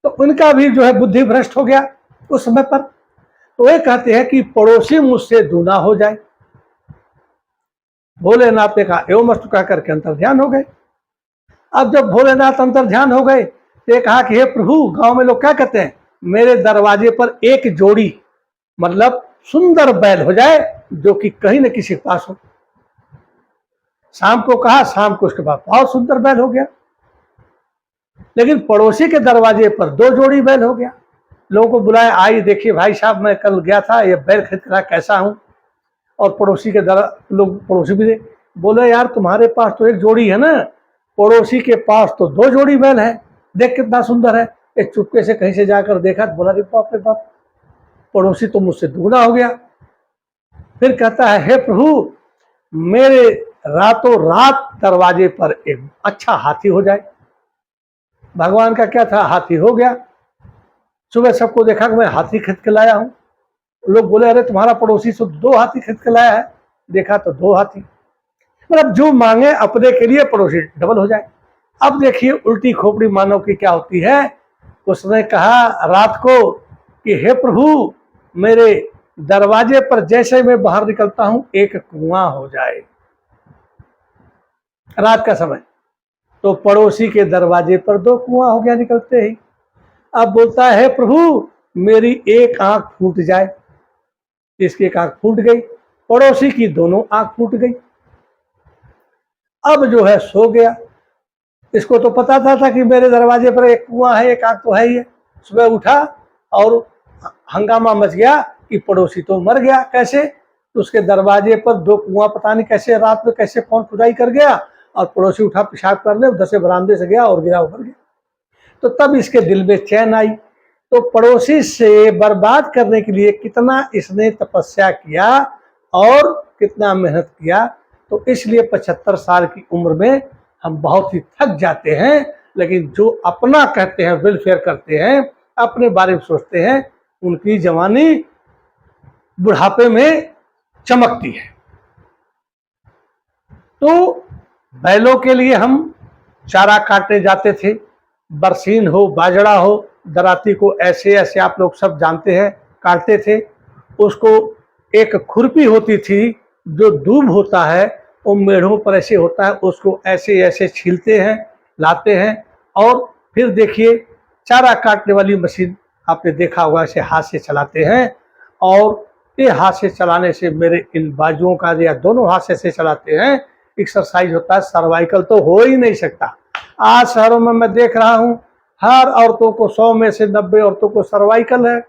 तो उनका भी जो है बुद्धि भ्रष्ट हो गया उस समय पर। तो वे कहते हैं कि पड़ोसी मुझसे दूना हो जाए। भोलेनाथ ने कहा एवं मस्तु कह करके अंतर्ध्यान हो गए। अब जब भोलेनाथ अंतर्ध्यान हो गए तो कहा कि हे प्रभु, गांव में लोग क्या कहते हैं, मेरे दरवाजे पर एक जोड़ी मतलब सुंदर बैल हो जाए जो कि कहीं न किसी के पास हो। शाम को कहा, शाम को उसके बाद बहुत सुंदर बैल हो गया। लेकिन पड़ोसी के दरवाजे पर 2 जोड़ी बैल हो गया। लोगों को बुलाया, आई देखिए भाई साहब मैं कल गया था, ये बैल खरीद कर कैसा हूं। और पड़ोसी के लोग पड़ोसी भी बोले यार तुम्हारे पास तो एक जोड़ी है ना, पड़ोसी के पास तो 2 जोड़ी बैल है, देख कितना सुंदर है। एक चुपके से कहीं से जाकर देखा तो बोला रे बाप रे बाप, पड़ोसी तो मुझसे दुगना हो गया। फिर कहता है हे प्रभु, मेरे रातों रात दरवाजे पर एक अच्छा हाथी हो जाए। भगवान का क्या था, हाथी हो गया। सुबह सबको देखा कि मैं हाथी खरीद के लाया हूं। लोग बोले अरे तुम्हारा पड़ोसी तो 2 हाथी खरीद के लाया है। देखा तो 2 हाथी। मतलब जो मांगे अपने के लिए पड़ोसी डबल हो जाए। अब देखिए उल्टी खोपड़ी मानव की क्या होती है। उसने कहा रात को कि हे प्रभु, मेरे दरवाजे पर जैसे मैं बाहर निकलता हूं एक कुआं हो जाए। रात का समय तो पड़ोसी के दरवाजे पर 2 कुआं हो गया निकलते ही। अब बोलता है प्रभु, मेरी एक आंख फूट जाए। इसकी एक आंख फूट गई, पड़ोसी की दोनों आंख फूट गई। अब जो है सो गया। इसको तो पता था कि मेरे दरवाजे पर एक कुआं है, एक आंख तो है ही है। सुबह उठा और हंगामा मच गया कि पड़ोसी तो मर गया। कैसे? तो उसके दरवाजे पर 2 कुआं पता नहीं कैसे रात में कैसे कौन खुदाई कर गया, और पड़ोसी उठा पेशाब करने, उधर से बरामदे से गया और गिरा ऊपर गया। तो तब इसके दिल में चैन आई। तो पड़ोसी से बर्बाद करने के लिए कितना इसने तपस्या किया और कितना मेहनत किया। तो इसलिए 75 साल की उम्र में हम बहुत ही थक जाते हैं। लेकिन जो अपना कहते हैं, वेलफेयर करते हैं, अपने बारे में सोचते हैं, उनकी जवानी बुढ़ापे में चमकती है। तो बैलों के लिए हम चारा काटने जाते थे। बरसीन हो, बाजरा हो, दराती को ऐसे ऐसे आप लोग सब जानते हैं काटते थे। उसको एक खुरपी होती थी, जो दूब होता है वो मेढ़ों पर ऐसे होता है, उसको ऐसे ऐसे छीलते हैं, लाते हैं। और फिर देखिए चारा काटने वाली मशीन आपने देखा होगा, ऐसे हाथ से चलाते हैं। और ये हाथ से चलाने से मेरे इन बाजुओं का, या दोनों हाथ से ऐसे चलाते हैं, एक्सरसाइज होता है। सर्वाइकल तो हो ही नहीं सकता। आज शहरों में मैं देख रहा हूं, हर औरतों को 100 में से 90 औरतों को सर्वाइकल है,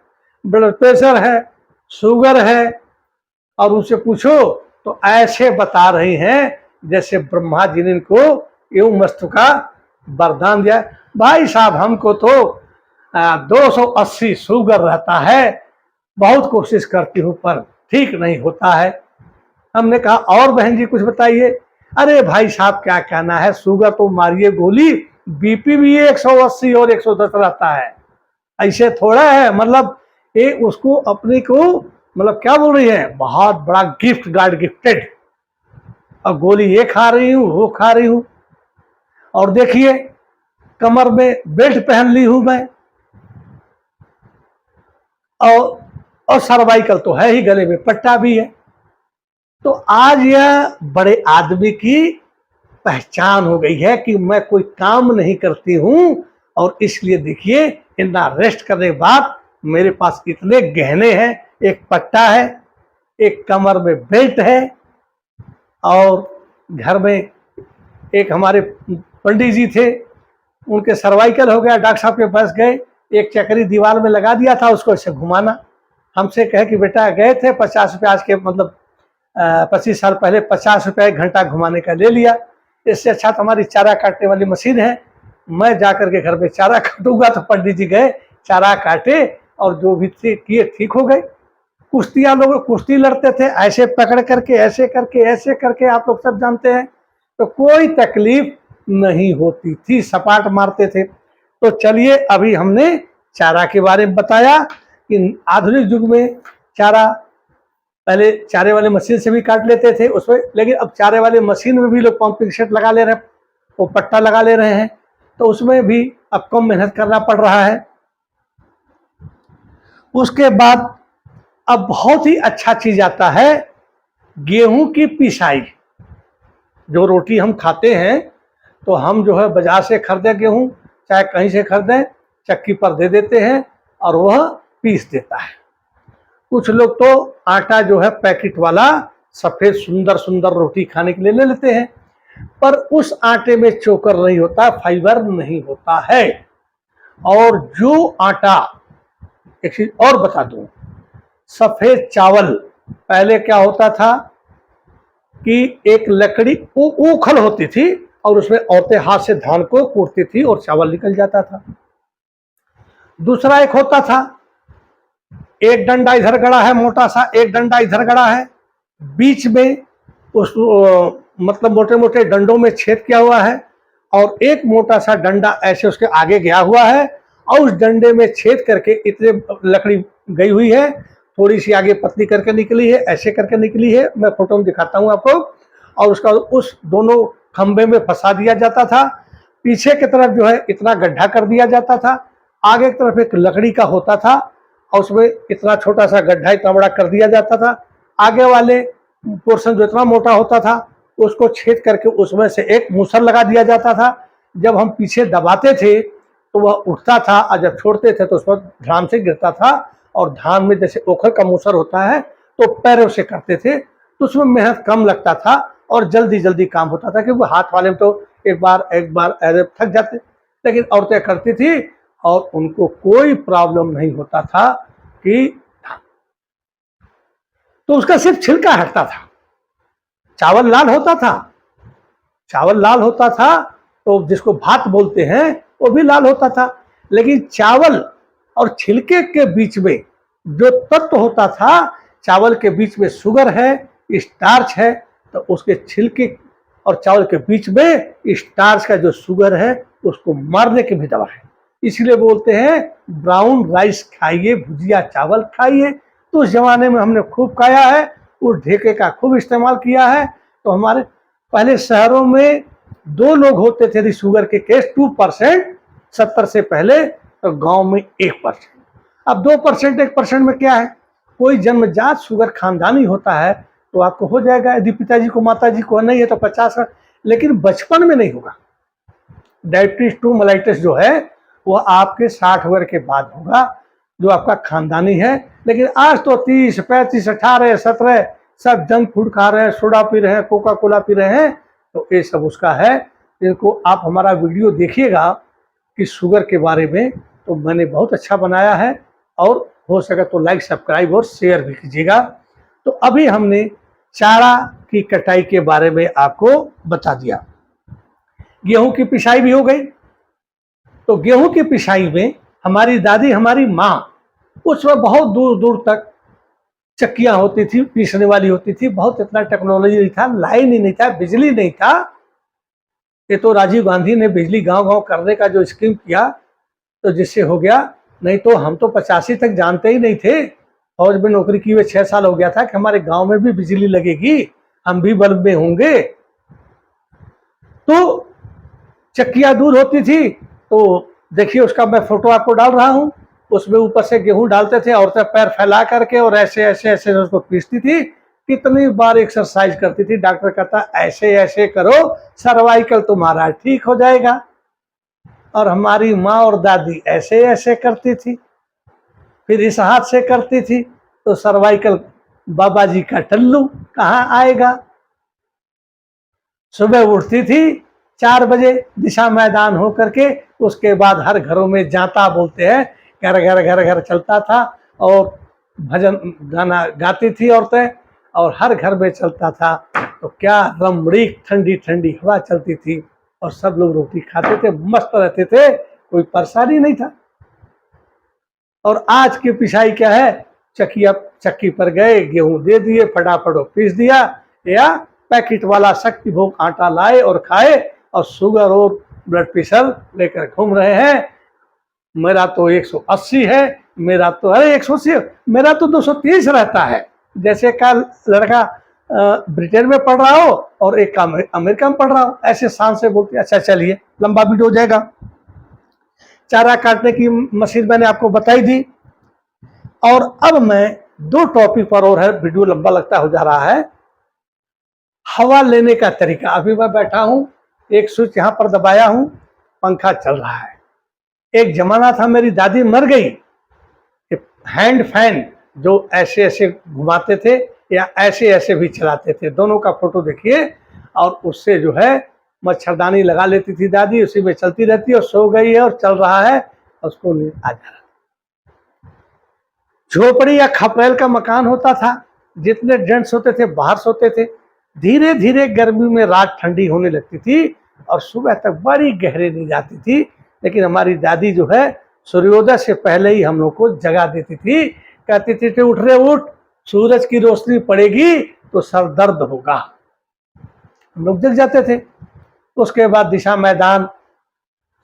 ब्लड प्रेशर है, शुगर है। और उनसे पूछो तो ऐसे बता रही हैं जैसे ब्रह्मा जी ने इनको एवं मस्तु का वरदान दिया। भाई साहब हमको तो 280 शुगर रहता है, बहुत कोशिश करती हूँ पर ठीक नहीं होता है। हमने कहा और बहन जी कुछ बताइए। अरे भाई साहब क्या कहना है, शुगर तो मारिए गोली, बीपी भी 180 और 110 रहता है। ऐसे थोड़ा है, मतलब ये उसको अपने को मतलब क्या बोल रही है, बहुत बड़ा गिफ्ट, गॉड गिफ्टेड। और गोली ये खा रही हूँ, वो खा रही हूँ। और देखिए कमर में बेल्ट पहन ली हूं मैं, और सर्वाइकल तो है ही, गले में पट्टा भी है। तो आज यह बड़े आदमी की पहचान हो गई है कि मैं कोई काम नहीं करती हूं। और इसलिए देखिए इतना रेस्ट करने के बाद मेरे पास इतने गहने हैं, एक पट्टा है, एक कमर में बेल्ट है, और घर में एक हमारे पंडित जी थे, उनके सर्वाइकल हो गया, डॉक्टर साहब के पास गए, एक चक्री दीवार में लगा दिया था, उसको ऐसे घुमाना। हमसे कहे कि बेटा गए थे 50 रुपये, आज के मतलब 25 साल पहले 50 रुपये 1 घंटा घुमाने का ले लिया। इससे अच्छा तो हमारी चारा काटने वाली मशीन है, मैं जाकर के घर में चारा काटूंगा। तो पंडित जी गए, चारा काटे, और जो भी किए ठीक हो गए। कुश्तियां लोग कुश्ती लड़ते थे, ऐसे पकड़ करके, ऐसे करके, ऐसे करके, आप लोग सब जानते हैं। तो कोई तकलीफ नहीं होती थी, सपाट मारते थे। तो चलिए अभी हमने चारा के बारे में बताया कि आधुनिक युग में चारा, पहले चारे वाले मशीन से भी काट लेते थे उसमें, लेकिन अब चारे वाले मशीन में भी लोग पंपिंग सेट लगा ले रहे हैं, वो पट्टा लगा ले रहे हैं। तो उसमें भी अब कम मेहनत करना पड़ रहा है। उसके बाद अब बहुत ही अच्छा चीज आता है, गेहूं की पिसाई। जो रोटी हम खाते हैं तो हम जो है बाजार से खरीदे गेहूं, चाहे कहीं से खरीदें, चक्की पर दे देते हैं और वह पीस देता है। कुछ लोग तो आटा जो है पैकेट वाला सफेद सुंदर सुंदर रोटी खाने के लिए ले लेते हैं, पर उस आटे में चोकर नहीं होता, फाइबर नहीं होता है। और जो आटा, एक चीज और बता दूं, सफेद चावल पहले क्या होता था, कि एक लकड़ी ओखल होती थी और उसमें औरतें हाथ से धान को कूटती थी और चावल निकल जाता था। दूसरा एक होता था, एक डंडा इधर गड़ा है मोटा सा, एक डंडा इधर गड़ा है, बीच में उस मतलब मोटे मोटे डंडों में छेद किया हुआ है और एक मोटा सा डंडा ऐसे उसके आगे गया हुआ है और उस डंडे में छेद करके इतने लकड़ी गई हुई है, थोड़ी सी आगे पतली करके निकली है, ऐसे करके निकली है, मैं फोटो में दिखाता हूँ आपको। और उसका उस दोनों खंभे में फंसा दिया जाता था। पीछे की तरफ जो है इतना गड्ढा कर दिया जाता था, आगे की तरफ एक लकड़ी का होता था और उसमें इतना छोटा सा गड्ढा इतना बड़ा कर दिया जाता था। आगे वाले पोर्शन जो इतना मोटा होता था उसको छेद करके उसमें से एक मूसर लगा दिया जाता था। जब हम पीछे दबाते थे तो वह उठता था और जब छोड़ते थे तो उस पर ध्यान से गिरता था। और धान में जैसे ओखर का मूसर होता है तो पैरों से करते थे, तो उसमें मेहनत कम लगता था और जल्दी जल्दी काम होता था, क्योंकि हाथ वाले में तो एक बार ऐसे थक जाते, लेकिन औरतें करती थी और उनको कोई प्रॉब्लम नहीं होता था कि तो उसका सिर्फ छिलका हटता था। चावल लाल होता था, चावल लाल होता था तो जिसको भात बोलते हैं वो भी लाल होता था, लेकिन चावल और छिलके के बीच में जो तत्व होता था, चावल के बीच में शुगर है, स्टार्च है, तो उसके छिलके और चावल के बीच में स्टार्च का जो शुगर है उसको मारने की भी दवा है। इसलिए बोलते हैं ब्राउन राइस खाइए, भुजिया चावल खाइए। तो उस जमाने में हमने खूब खाया है, उस ढेके का खूब इस्तेमाल किया है। तो हमारे पहले शहरों में 2 लोग होते थे शुगर के केस, 2% 70 से पहले, तो गांव में 1%। अब 2% 1% में क्या है, कोई जन्मजात शुगर खानदानी होता है तो आपको हो जाएगा, यदि पिताजी को माताजी को नहीं है तो 50 का, लेकिन बचपन में नहीं होगा। डायबिटीज 2 मेलाइटिस जो है वो आपके 60 वर्ष के बाद होगा, जो आपका खानदानी है। लेकिन आज तो 30 35 18 17 सब जंक फूड खा रहे हैं, सोडा पी रहे हैं, कोका कोला पी रहे हैं, तो ये सब उसका है। इनको आप हमारा वीडियो देखिएगा कि शुगर के बारे में, तो मैंने बहुत अच्छा बनाया है, और हो सके तो लाइक सब्सक्राइब और शेयर भी कीजिएगा। तो अभी हमने चारा की कटाई के बारे में आपको बता दिया। गेहूं की पिसाई भी हो गई। तो गेहूं की पिसाई में हमारी दादी, हमारी माँ, उसमें बहुत दूर दूर तक चक्कियां होती थी, पीसने वाली होती थी। बहुत इतना टेक्नोलॉजी नहीं था, लाइन ही नहीं था, बिजली नहीं था। ये तो राजीव गांधी ने बिजली गांव गांव करने का जो स्कीम किया तो जिससे हो गया, नहीं तो हम तो 85 तक जानते ही नहीं थे। फौज में नौकरी की हुए 6 साल हो गया था कि हमारे गांव में भी बिजली लगेगी, हम भी बल्ब में होंगे। तो चक्कियां दूर होती थी, तो देखिए उसका मैं फोटो आपको डाल रहा हूं। उसमें ऊपर से गेहूं डालते थे, औरतें पैर फैला करके और ऐसे ऐसे ऐसे उसको पीसती थी। कितनी बार एक्सरसाइज करती थी, डॉक्टर कहता ऐसे ऐसे करो सर्वाइकल तुम्हारा ठीक हो जाएगा। और हमारी माँ और दादी ऐसे ऐसे करती थी, फिर इस हाथ से करती थी, तो सर्वाइकल बाबा जी का टल्लू कहाँ आएगा। सुबह उठती थी 4 बजे दिशा मैदान हो करके, उसके बाद हर घरों में जाता बोलते हैं, घर घर घर घर चलता था और भजन गाना गाती थी औरतें, और हर घर में चलता था। तो क्या रमणीक ठंडी ठंडी हवा चलती थी और सब लोग रोटी खाते थे, मस्त रहते थे, कोई परेशानी नहीं था। और आज की पिसाई क्या है, चक्की पर गए, गेहूं दे दिए, फटाफट पीस दिया, या पैकेट वाला शक्ति भोग आटा लाए और खाए, और शुगर और ब्लड प्रेशर लेकर घूम रहे हैं। मेरा तो 180 है, मेरा तो 180, मेरा तो 230 रहता है। जैसे का लड़का ब्रिटेन में पढ़ रहा हो और एक का अमेरिका में पढ़ रहा हो, ऐसे शान से बोलते। अच्छा चलिए, लंबा वीडियो हो जाएगा। चारा काटने की मशीन मैंने आपको बताई दी, और अब मैं 2 टॉपिक पर और है, वीडियो लंबा लगता हो जा रहा है। हवा लेने का तरीका। अभी मैं बैठा हूं, एक स्विच यहां पर दबाया हूं, पंखा चल रहा है। एक जमाना था, मेरी दादी मर गई, हैंड फैन जो ऐसे ऐसे घुमाते थे या ऐसे ऐसे भी चलाते थे, दोनों का फोटो देखिए। और उससे जो है मच्छरदानी लगा लेती थी दादी, उसी में चलती रहती है, और सो गई है और चल रहा है, उसको नींद आ जा रहा। झोपड़ी या खपरेल का मकान होता था, जितने जेंट्स होते थे बाहर सोते थे, धीरे धीरे गर्मी में रात ठंडी होने लगती थी और सुबह तक बड़ी गहरी नींद आती थी। लेकिन हमारी दादी जो है सूर्योदय से पहले ही हम लोग को जगा देती थी, कहती थी उठ रे उठ, सूरज की रोशनी पड़ेगी तो सर दर्द होगा। हम लोग जग जाते थे। उसके बाद दिशा मैदान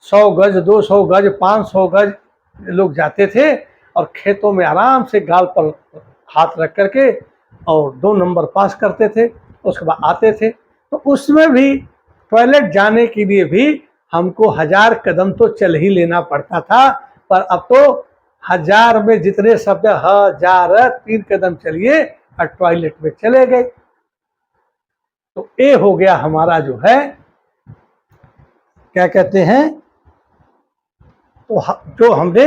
100 गज, 200 गज, 500 गज लोग जाते थे और खेतों में आराम से गाल पर हाथ रख करके और 2 नंबर पास करते थे। उसके बाद आते थे तो उसमें भी टॉयलेट जाने के लिए भी हमको 1000 कदम तो चल ही लेना पड़ता था। पर अब तो 1000 में जितने शब्द 1000 3 कदम चलिए और टॉयलेट में चले गए। तो ये हो गया हमारा जो है क्या कहते हैं, तो जो हमने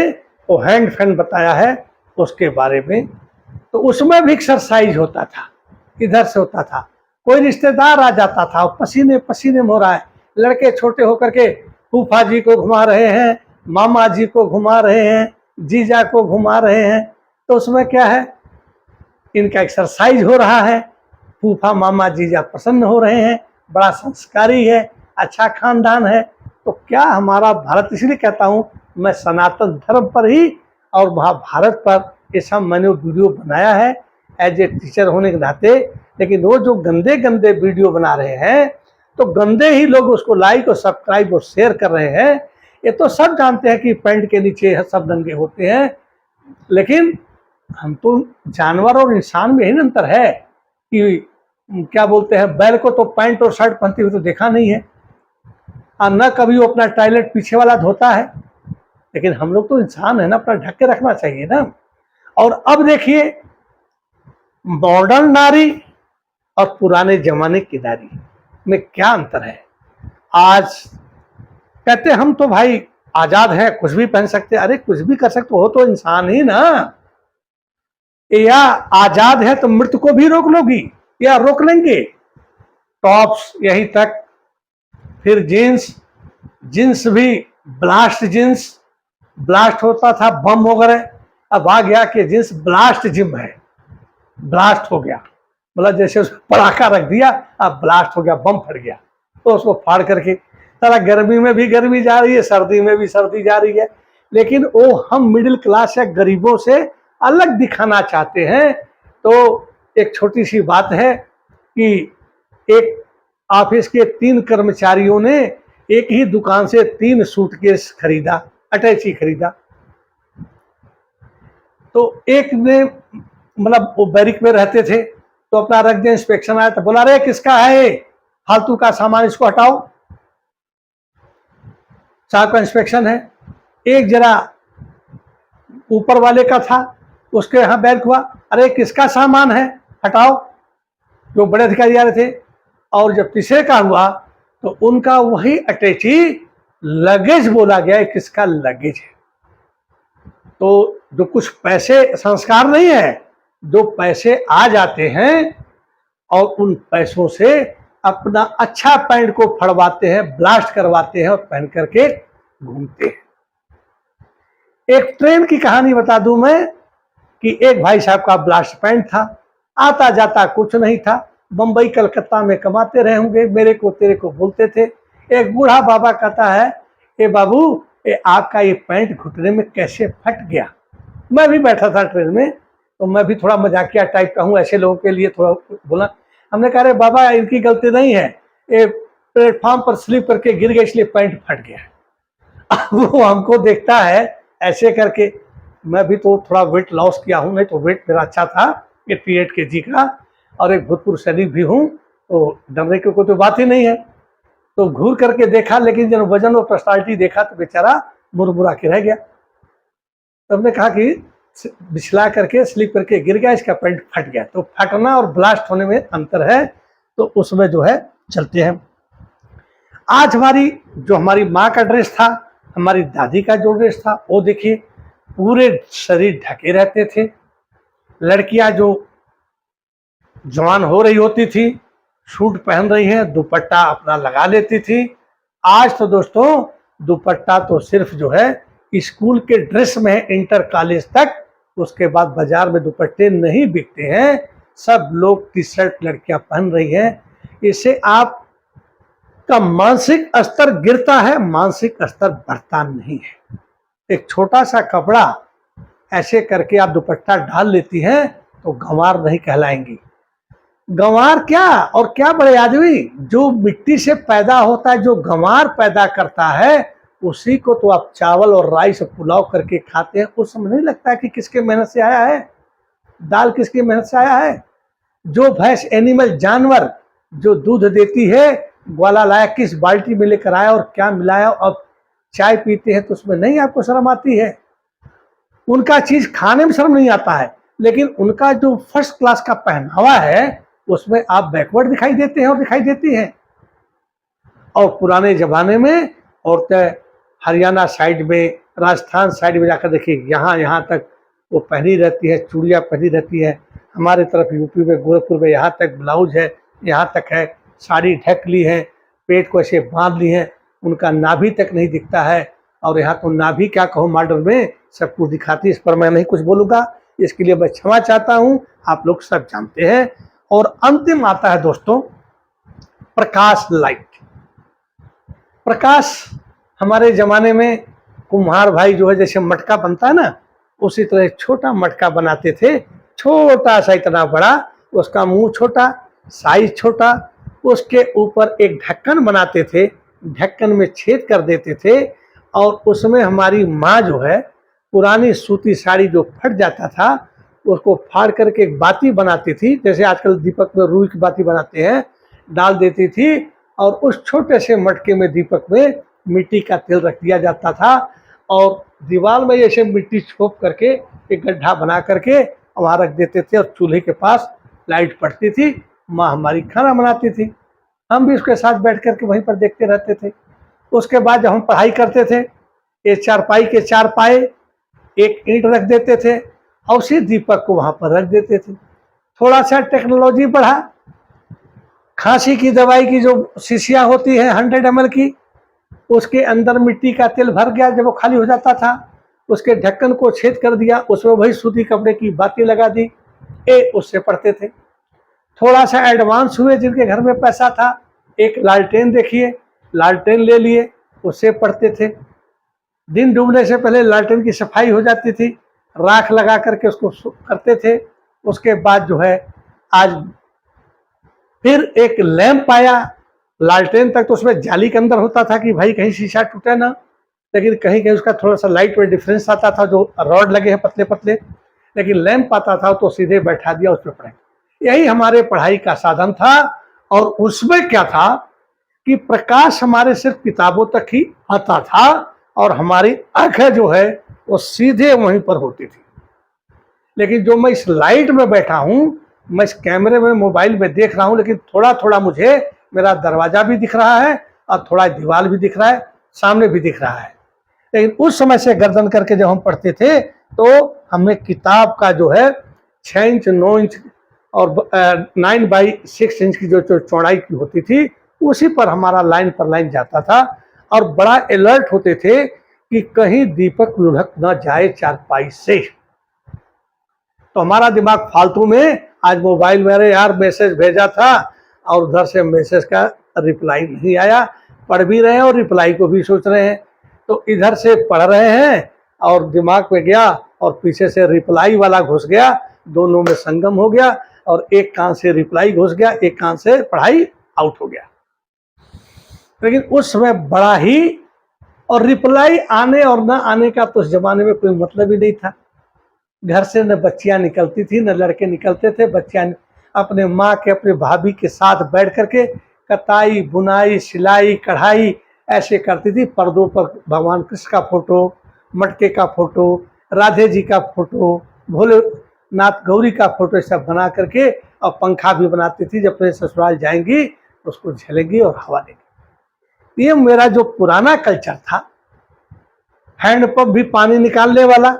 वो हैंड फैन बताया है उसके बारे में। तो उसमें भी एक्सरसाइज होता था, इधर से होता था, कोई रिश्तेदार आ जाता था, पसीने पसीने में हो रहा है, लड़के छोटे होकर के फूफा जी को घुमा रहे हैं, मामा जी को घुमा रहे हैं, जीजा को घुमा रहे हैं। तो उसमें क्या है, इनका एक्सरसाइज हो रहा है, फूफा मामा जीजा प्रसन्न हो रहे हैं, बड़ा संस्कारी है, अच्छा खानदान है। तो क्या हमारा भारत, इसलिए कहता हूँ मैं सनातन धर्म पर ही और महाभारत पर ये सब मैंने वीडियो बनाया है एज ए टीचर होने के नाते। लेकिन वो जो गंदे गंदे वीडियो बना रहे हैं तो गंदे ही लोग उसको लाइक और सब्सक्राइब और शेयर कर रहे हैं। ये तो सब जानते हैं कि पैंट के नीचे सब नंगे होते हैं, लेकिन हम तो जानवर और इंसान में ही अंतर है कि क्या बोलते हैं, बैल को तो पैंट और शर्ट पहनते हुए तो देखा नहीं है और न कभी वो अपना टॉयलेट पीछे वाला धोता है। लेकिन हम लोग तो इंसान है ना, अपना ढक के रखना चाहिए ना। और अब देखिए मॉडर्न नारी और पुराने जमाने की नारी में क्या अंतर है। आज कहते हम तो भाई आजाद है, कुछ भी पहन सकते, अरे कुछ भी कर सकते हो तो इंसान ही ना। या आजाद है तो मृत्यु को भी रोक लोगी या रोक लेंगे। टॉप्स यही तक, फिर जीन्स, जींस भी ब्लास्ट जींस, ब्लास्ट होता था बम वगैरह, अब आ गया कि जींस ब्लास्ट जिम है, ब्लास्ट हो गया, मतलब जैसे उसको पटाखा रख दिया अब ब्लास्ट हो गया, बम फट गया तो उसको फाड़ करके सारा, गर्मी में भी गर्मी जा रही है, सर्दी में भी सर्दी जा रही है। लेकिन वो हम मिडिल क्लास या गरीबों से अलग दिखाना चाहते हैं। तो एक छोटी सी बात है कि एक ऑफिस के 3 कर्मचारियों ने एक ही दुकान से 3 सूटकेस खरीदा, अटैची खरीदा। तो एक ने मतलब वो बैरिक में रहते थे तो अपना रख दिया, इंस्पेक्शन आया तो बोला रे किसका है, फालतू का सामान इसको हटाओ, साहब का इंस्पेक्शन है। एक जरा ऊपर वाले का था, उसके यहाँ बैग हुआ, अरे किसका सामान है हटाओ, जो बड़े अधिकारी आ रहे थे। और जब तीसरे का हुआ तो उनका वही अटैची लगेज बोला गया, किसका लगेज है। तो जो कुछ पैसे, संस्कार नहीं है, जो पैसे आ जाते हैं और उन पैसों से अपना अच्छा पैंट को फड़वाते हैं, ब्लास्ट करवाते हैं और पहन करके घूमते हैं। एक ट्रेन की कहानी बता दूं मैं कि एक भाई साहब का ब्लास्ट पैंट था, आता जाता कुछ नहीं था, बंबई कलकत्ता में कमाते रहे होंगे, मेरे को तेरे को बोलते थे। एक बूढ़ा बाबा कहता है, ए बाबू ये आपका ये पैंट घुटने में कैसे फट गया। मैं भी बैठा था ट्रेन में तो मैं भी थोड़ा मजाकिया टाइप का हूँ, ऐसे लोगों के लिए थोड़ा बोला। हमने कहा, अरे बाबा इनकी गलती नहीं है, ये प्लेटफॉर्म पर स्लिप करके गिर गया इसलिए पैंट फट गया। वो हमको देखता है ऐसे करके, मैं भी तो थोड़ा वेट लॉस किया हूँ, नहीं तो वेट मेरा अच्छा था 88 kg का, और एक भूतपूर्व सैनिक भी हूँ, तो डरने की कोई तो बात ही नहीं है। तो घूर करके देखा, लेकिन जब वजन और पर्सनालिटी देखा तो बेचारा मुरमुरा के रह गया। तब ने कहा कि बिछला करके स्लिप करके गिर गया, इसका पैंट फट गया। तो फटना और ब्लास्ट होने में अंतर है, तो उसमें जो है चलते हैं। आज हमारी माँ का ड्रेस था, हमारी दादी का जो ड्रेस था, वो देखिए पूरे शरीर ढके रहते थे। लड़कियां जो जवान हो रही होती थी, सूट पहन रही हैं, दुपट्टा अपना लगा लेती थी। आज तो दोस्तों दुपट्टा तो सिर्फ जो है स्कूल के ड्रेस में है, इंटर कॉलेज तक, उसके बाद बाजार में दुपट्टे नहीं बिकते हैं। सब लोग टी शर्ट लड़कियां पहन रही हैं। इससे आपका मानसिक स्तर गिरता है, मानसिक स्तर बढ़ता नहीं है। एक छोटा सा कपड़ा ऐसे करके आप दुपट्टा डाल लेती हैं तो गंवार नहीं कहलाएंगी। गंवार क्या और क्या बड़े आदमी, जो मिट्टी से पैदा होता है, जो गंवार पैदा करता है, उसी को तो आप चावल और राइस पुलाव करके खाते हैं। उस समय नहीं लगता कि किसके मेहनत से आया है, दाल किसकी मेहनत से आया है। जो भैंस एनिमल जानवर जो दूध देती है, ग्वाला लाया किस बाल्टी में लेकर आया और क्या मिलाया, और चाय पीते हैं तो उसमें नहीं आपको शर्म आती है। उनका चीज खाने में शर्म नहीं आता है, लेकिन उनका जो फर्स्ट क्लास का पहनावा है उसमें आप बैकवर्ड दिखाई देते हैं और दिखाई देती हैं। और पुराने जमाने में औरतें हरियाणा साइड में, राजस्थान साइड में जाकर देखिए, यहाँ तक वो पहनी रहती है, चूड़ियाँ पहनी रहती है। हमारे तरफ यूपी में गोरखपुर में यहाँ तक ब्लाउज है, यहाँ तक है, साड़ी ढक ली है, पेट को ऐसे बांध ली है, उनका नाभि तक नहीं दिखता है। और यहाँ तो नाभि क्या कहूँ, मॉडल में सब कुछ दिखाती है। इस पर मैं नहीं कुछ बोलूँगा, इसके लिए मैं क्षमा चाहता हूँ, आप लोग सब जानते हैं। और अंतिम आता है दोस्तों प्रकाश, लाइट। प्रकाश हमारे जमाने में कुम्हार भाई जो है, जैसे मटका बनता है ना, उसी तरह एक छोटा मटका बनाते थे, छोटा सा, इतना बड़ा, उसका मुंह छोटा, साइज छोटा, उसके ऊपर एक ढक्कन बनाते थे, ढक्कन में छेद कर देते थे, और उसमें हमारी माँ जो है पुरानी सूती साड़ी जो फट जाता था उसको फाड़ करके एक बाती बनाती थी, जैसे आजकल दीपक में रुई की बाती बनाते हैं, डाल देती थी, और उस छोटे से मटके में दीपक में मिट्टी का तेल रख दिया जाता था, और दीवार में ऐसे मिट्टी छोप करके एक गड्ढा बना करके वहाँ रख देते थे, और चूल्हे के पास लाइट पड़ती थी, माँ हमारी खाना बनाती थी, हम भी उसके साथ बैठ करके वहीं पर देखते रहते थे। उसके बाद जब हम पढ़ाई करते थे, ये चारपाई के चार पाए, एक ईंट रख देते थे और उसी दीपक को वहां पर रख देते थे। थोड़ा सा टेक्नोलॉजी बढ़ा, खांसी की दवाई की जो शीशियां होती है 100 ml की, उसके अंदर मिट्टी का तेल भर गया, जब वो खाली हो जाता था उसके ढक्कन को छेद कर दिया, उसमें वही सूती कपड़े की बाती लगा दी, उससे पढ़ते थे। थोड़ा सा एडवांस हुए, जिनके घर में पैसा था, एक लालटेन देखिए, लालटेन ले लिए, उससे पढ़ते थे। दिन डूबने से पहले लालटेन की सफाई हो जाती थी, राख लगा करके उसको करते थे। उसके बाद जो है आज फिर एक लैंप आया, लालटेन तक तो उसमें जाली के अंदर होता था कि भाई कहीं शीशा टूटे ना, लेकिन कहीं कहीं उसका थोड़ा सा लाइट में डिफरेंस आता था, जो रॉड लगे हैं पतले पतले, लेकिन लैंप आता था तो सीधे बैठा दिया, उस पर पढ़े। यही हमारे पढ़ाई का साधन था। और उसमें क्या था कि प्रकाश हमारे सिर्फ किताबों तक ही आता था, और हमारी आंखें जो है वो सीधे वहीं पर होती थी। लेकिन जो मैं इस लाइट में बैठा हूं, मैं इस कैमरे में मोबाइल में देख रहा हूं, लेकिन थोड़ा थोड़ा मुझे मेरा दरवाजा भी दिख रहा है और थोड़ा दीवार भी दिख रहा है, सामने भी दिख रहा है। लेकिन उस समय से गर्दन करके जब हम पढ़ते थे तो हमें किताब का जो है 6 इंच 9 इंच और 9x6 इंच की जो चौड़ाई की होती थी, उसी पर हमारा लाइन पर लाइन जाता था, और बड़ा अलर्ट होते थे कि कहीं दीपक लुढ़क न जाए चारपाई से। तो हमारा दिमाग फालतू में, आज मोबाइल में अरे यार मैसेज भेजा था और उधर से मैसेज का रिप्लाई नहीं आया, पढ़ भी रहे हैं और रिप्लाई को भी सोच रहे हैं, तो इधर से पढ़ रहे हैं और दिमाग में गया और पीछे से रिप्लाई वाला घुस गया, दोनों में संगम हो गया, और एक कान से रिप्लाई घुस गया, एक कान से पढ़ाई आउट हो गया। लेकिन उस समय बड़ा ही, और रिप्लाई आने और न आने का तो उस जमाने में कोई मतलब ही नहीं था। घर से न बच्चियां निकलती थी न लड़के निकलते थे, बच्चियां अपने माँ के, अपने भाभी के साथ बैठ करके कताई बुनाई सिलाई कढ़ाई ऐसे करती थी। पर्दों पर भगवान कृष्ण का फोटो, मटके का फोटो, राधे जी का फोटो, भोलेनाथ गौरी का फोटो सब बना करके, और पंखा भी बनाती थी, जब अपने ससुराल जाएंगी उसको झलेंगी और हवा देंगी। ये मेरा जो पुराना कल्चर था, हैंडपंप भी पानी निकालने वाला,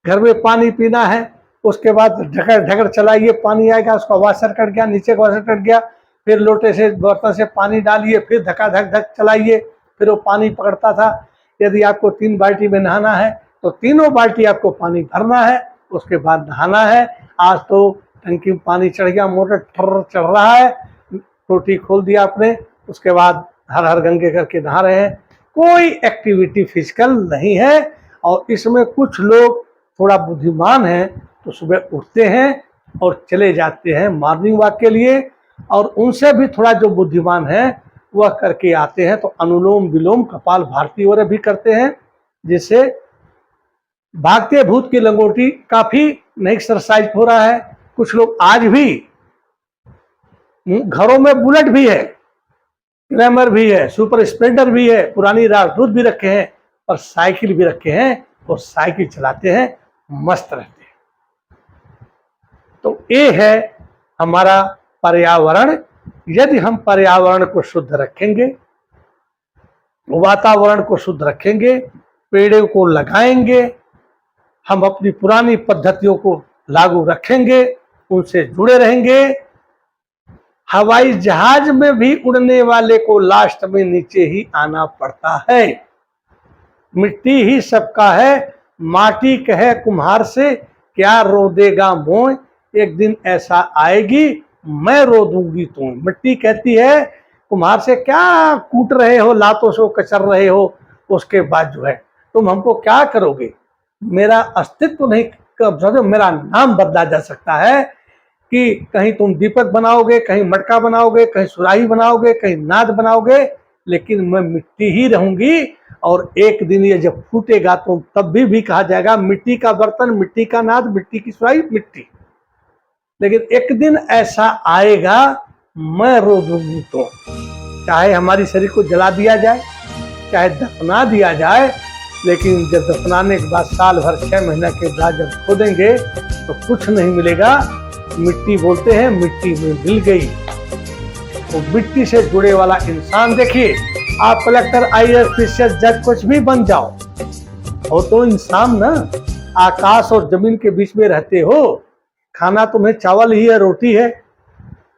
घर में पानी पीना है, उसके बाद ढकर ढकर चलाइए, पानी आएगा, उसका वाशर कट गया, नीचे का वाशर कट गया, फिर लोटे से बर्तन से पानी डालिए, फिर धक्का धक धक चलाइए, फिर वो पानी पकड़ता था। यदि आपको 3 बाल्टी में नहाना है तो तीनों बाल्टी आपको पानी भरना है, उसके बाद नहाना है। आज तो टंकी में पानी चढ़ गया, मोटर ठर्र चढ़ रहा है, टोटी खोल दिया आपने, उसके बाद हर हर गंगे करके नहा रहे हैं। कोई एक्टिविटी फिजिकल नहीं है। और इसमें कुछ लोग थोड़ा बुद्धिमान हैं तो सुबह उठते हैं और चले जाते हैं मॉर्निंग वॉक के लिए, और उनसे भी थोड़ा जो बुद्धिमान है वह करके आते हैं। तो अनुलोम विलोम कपाल भारती वगैरह भी करते हैं, जिससे भागते भूत की लंगोटी काफी नई एक्सरसाइज हो रहा है। कुछ लोग आज भी घरों में बुलेट भी है, ग्लैमर भी है, सुपर स्प्लेंडर भी है, पुरानी राजदूत भी रखे हैं और साइकिल भी रखे हैं, और साइकिल चलाते हैं, मस्त रहते हैं। तो ये है हमारा पर्यावरण। यदि हम पर्यावरण को शुद्ध रखेंगे, वातावरण को शुद्ध रखेंगे, पेड़ों को लगाएंगे, हम अपनी पुरानी पद्धतियों को लागू रखेंगे, उनसे जुड़े रहेंगे। हवाई जहाज में भी उड़ने वाले को लास्ट में नीचे ही आना पड़ता है। मिट्टी ही सबका है, माटी कहे कुम्हार से, क्या रो देगा मोय, एक दिन ऐसा आएगी मैं रो दूंगी तुम। मिट्टी कहती है कुम्हार से, क्या कूट रहे हो, लातों से कचर रहे हो, उसके बाद जो है तुम हमको क्या करोगे, मेरा अस्तित्व नहीं, मेरा नाम बदला जा सकता है कि कहीं तुम दीपक बनाओगे, कहीं मटका बनाओगे, कहीं सुराही बनाओगे, कहीं नाद बनाओगे, लेकिन मैं मिट्टी ही रहूंगी। और एक दिन ये जब फूटेगा तो तब भी कहा जाएगा मिट्टी का बर्तन, मिट्टी का नाद, मिट्टी की सुराही, मिट्टी। लेकिन एक दिन ऐसा आएगा मैं रो दूंगी तो, चाहे हमारी शरीर को जला दिया जाए, चाहे दफना दिया जाए, लेकिन जब दफनाने के बाद साल भर 6 महीने के बाद जब खोदेंगे तो कुछ नहीं मिलेगा। मिट्टी बोलते हैं, मिट्टी में मिल गई। तो मिट्टी से जुड़े वाला इंसान, देखिए आप कलेक्टर, आईएएस, पीसीएस, जज कुछ भी बन जाओ, हो तो इंसान ना। आकाश और जमीन के बीच में रहते हो, खाना तुम्हें चावल ही है, रोटी है,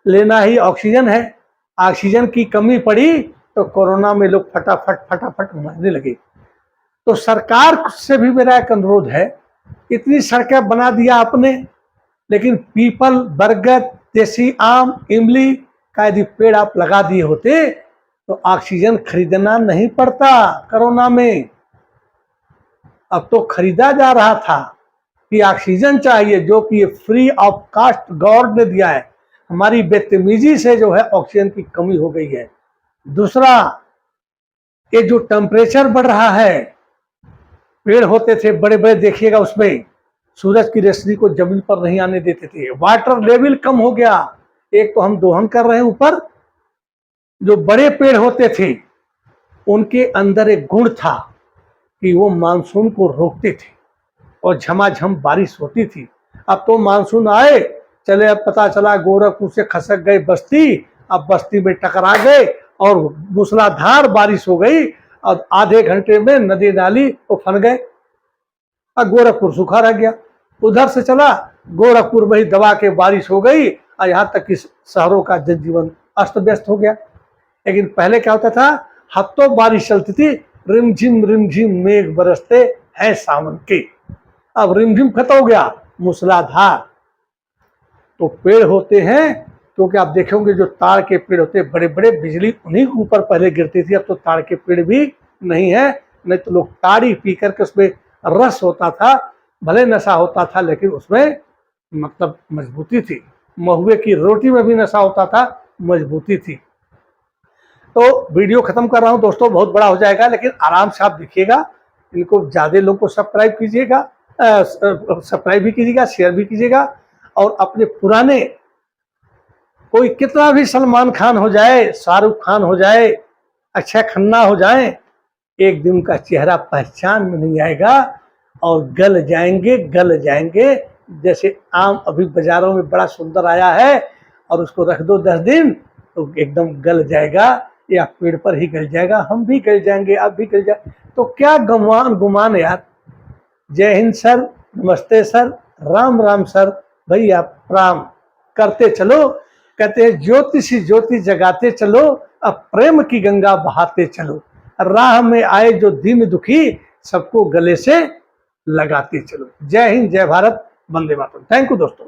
लेना ही ऑक्सीजन है। ऑक्सीजन की कमी पड़ी तो कोरोना में लोग फटाफट मरने लगे। तो सरकार से भी मेरा एक अनुरोध है, इतनी सड़कें बना दिया आपने, लेकिन पीपल, बरगद, देसी आम, इमली का यदि पेड़ आप लगा दिए होते तो ऑक्सीजन खरीदना नहीं पड़ता कोरोना में। अब तो खरीदा जा रहा था कि ऑक्सीजन चाहिए, जो कि ये फ्री ऑफ कास्ट गवर्नमेंट ने दिया है। हमारी बदतमीजी से जो है ऑक्सीजन की कमी हो गई है। दूसरा, ये जो टेम्परेचर बढ़ रहा है, पेड़ होते थे बड़े बड़े, देखिएगा उसमें सूरज की रोशनी को जमीन पर नहीं आने देते थे। वाटर लेवल कम हो गया। एक तो हम दोहन कर रहे हैं ऊपर, जो बड़े पेड़ होते थे उनके अंदर एक गुण था कि वो मानसून को रोकते थे और झमाझम बारिश होती थी। अब तो मानसून आए चले, अब पता चला गोरखपुर से खसक गए बस्ती, अब बस्ती में टकरा गए और मूसलाधार बारिश हो गई और आधे घंटे में नदी नाली उफन गए और गोरखपुर सूखा रह गया। उधर से चला, गोरखपुर में ही दबा के बारिश हो गई और यहाँ तक कि शहरों का जनजीवन अस्त व्यस्त हो गया। लेकिन पहले क्या होता था, हफ्तों बारिश चलती थी, रिमझिम मेघ बरसते हैं सावन के। अब रिमझिम खत्म हो गया, मूसलाधार। तो पेड़ होते हैं, क्योंकि आप देखेंगे जो ताड़ के पेड़ होते हैं बड़े बड़े, बिजली उन्हीं के ऊपर पहले गिरती थी। अब तो ताड़ के पेड़ भी नहीं है, नहीं तो लोग ताड़ी पी करके उसमें रस होता था, भले नशा होता था लेकिन उसमें मतलब मजबूती थी। महुए की रोटी में भी नशा होता था, मजबूती थी। तो वीडियो खत्म कर रहा हूं दोस्तों, बहुत बड़ा हो जाएगा, लेकिन आराम से आप देखिएगा। इनको ज्यादा लोगों को सब्सक्राइब कीजिएगा, सब्सक्राइब भी कीजिएगा, शेयर भी कीजिएगा। और अपने पुराने, कोई कितना भी सलमान खान हो जाए, शाहरुख खान हो जाए, अक्षय खन्ना हो जाए, एक दिन का चेहरा पहचान में नहीं आएगा और गल जाएंगे। जैसे आम अभी बाजारों में बड़ा सुंदर आया है और उसको रख दो 10 दिन तो एकदम गल जाएगा, या पेड़ पर ही गल जाएगा, हम भी गल जाएंगे, आप भी गल जाए। तो क्या गुमान यार। जय हिंद सर, नमस्ते सर, राम राम सर, भैया प्रणाम करते चलो। कहते हैं ज्योति सी ज्योति जगाते चलो, अब प्रेम की गंगा बहाते चलो। राह में आए जो दीन दुखी, सबको गले से लगाते चलो। जय हिंद, जय भारत, वंदे मातरम। थैंक यू दोस्तों।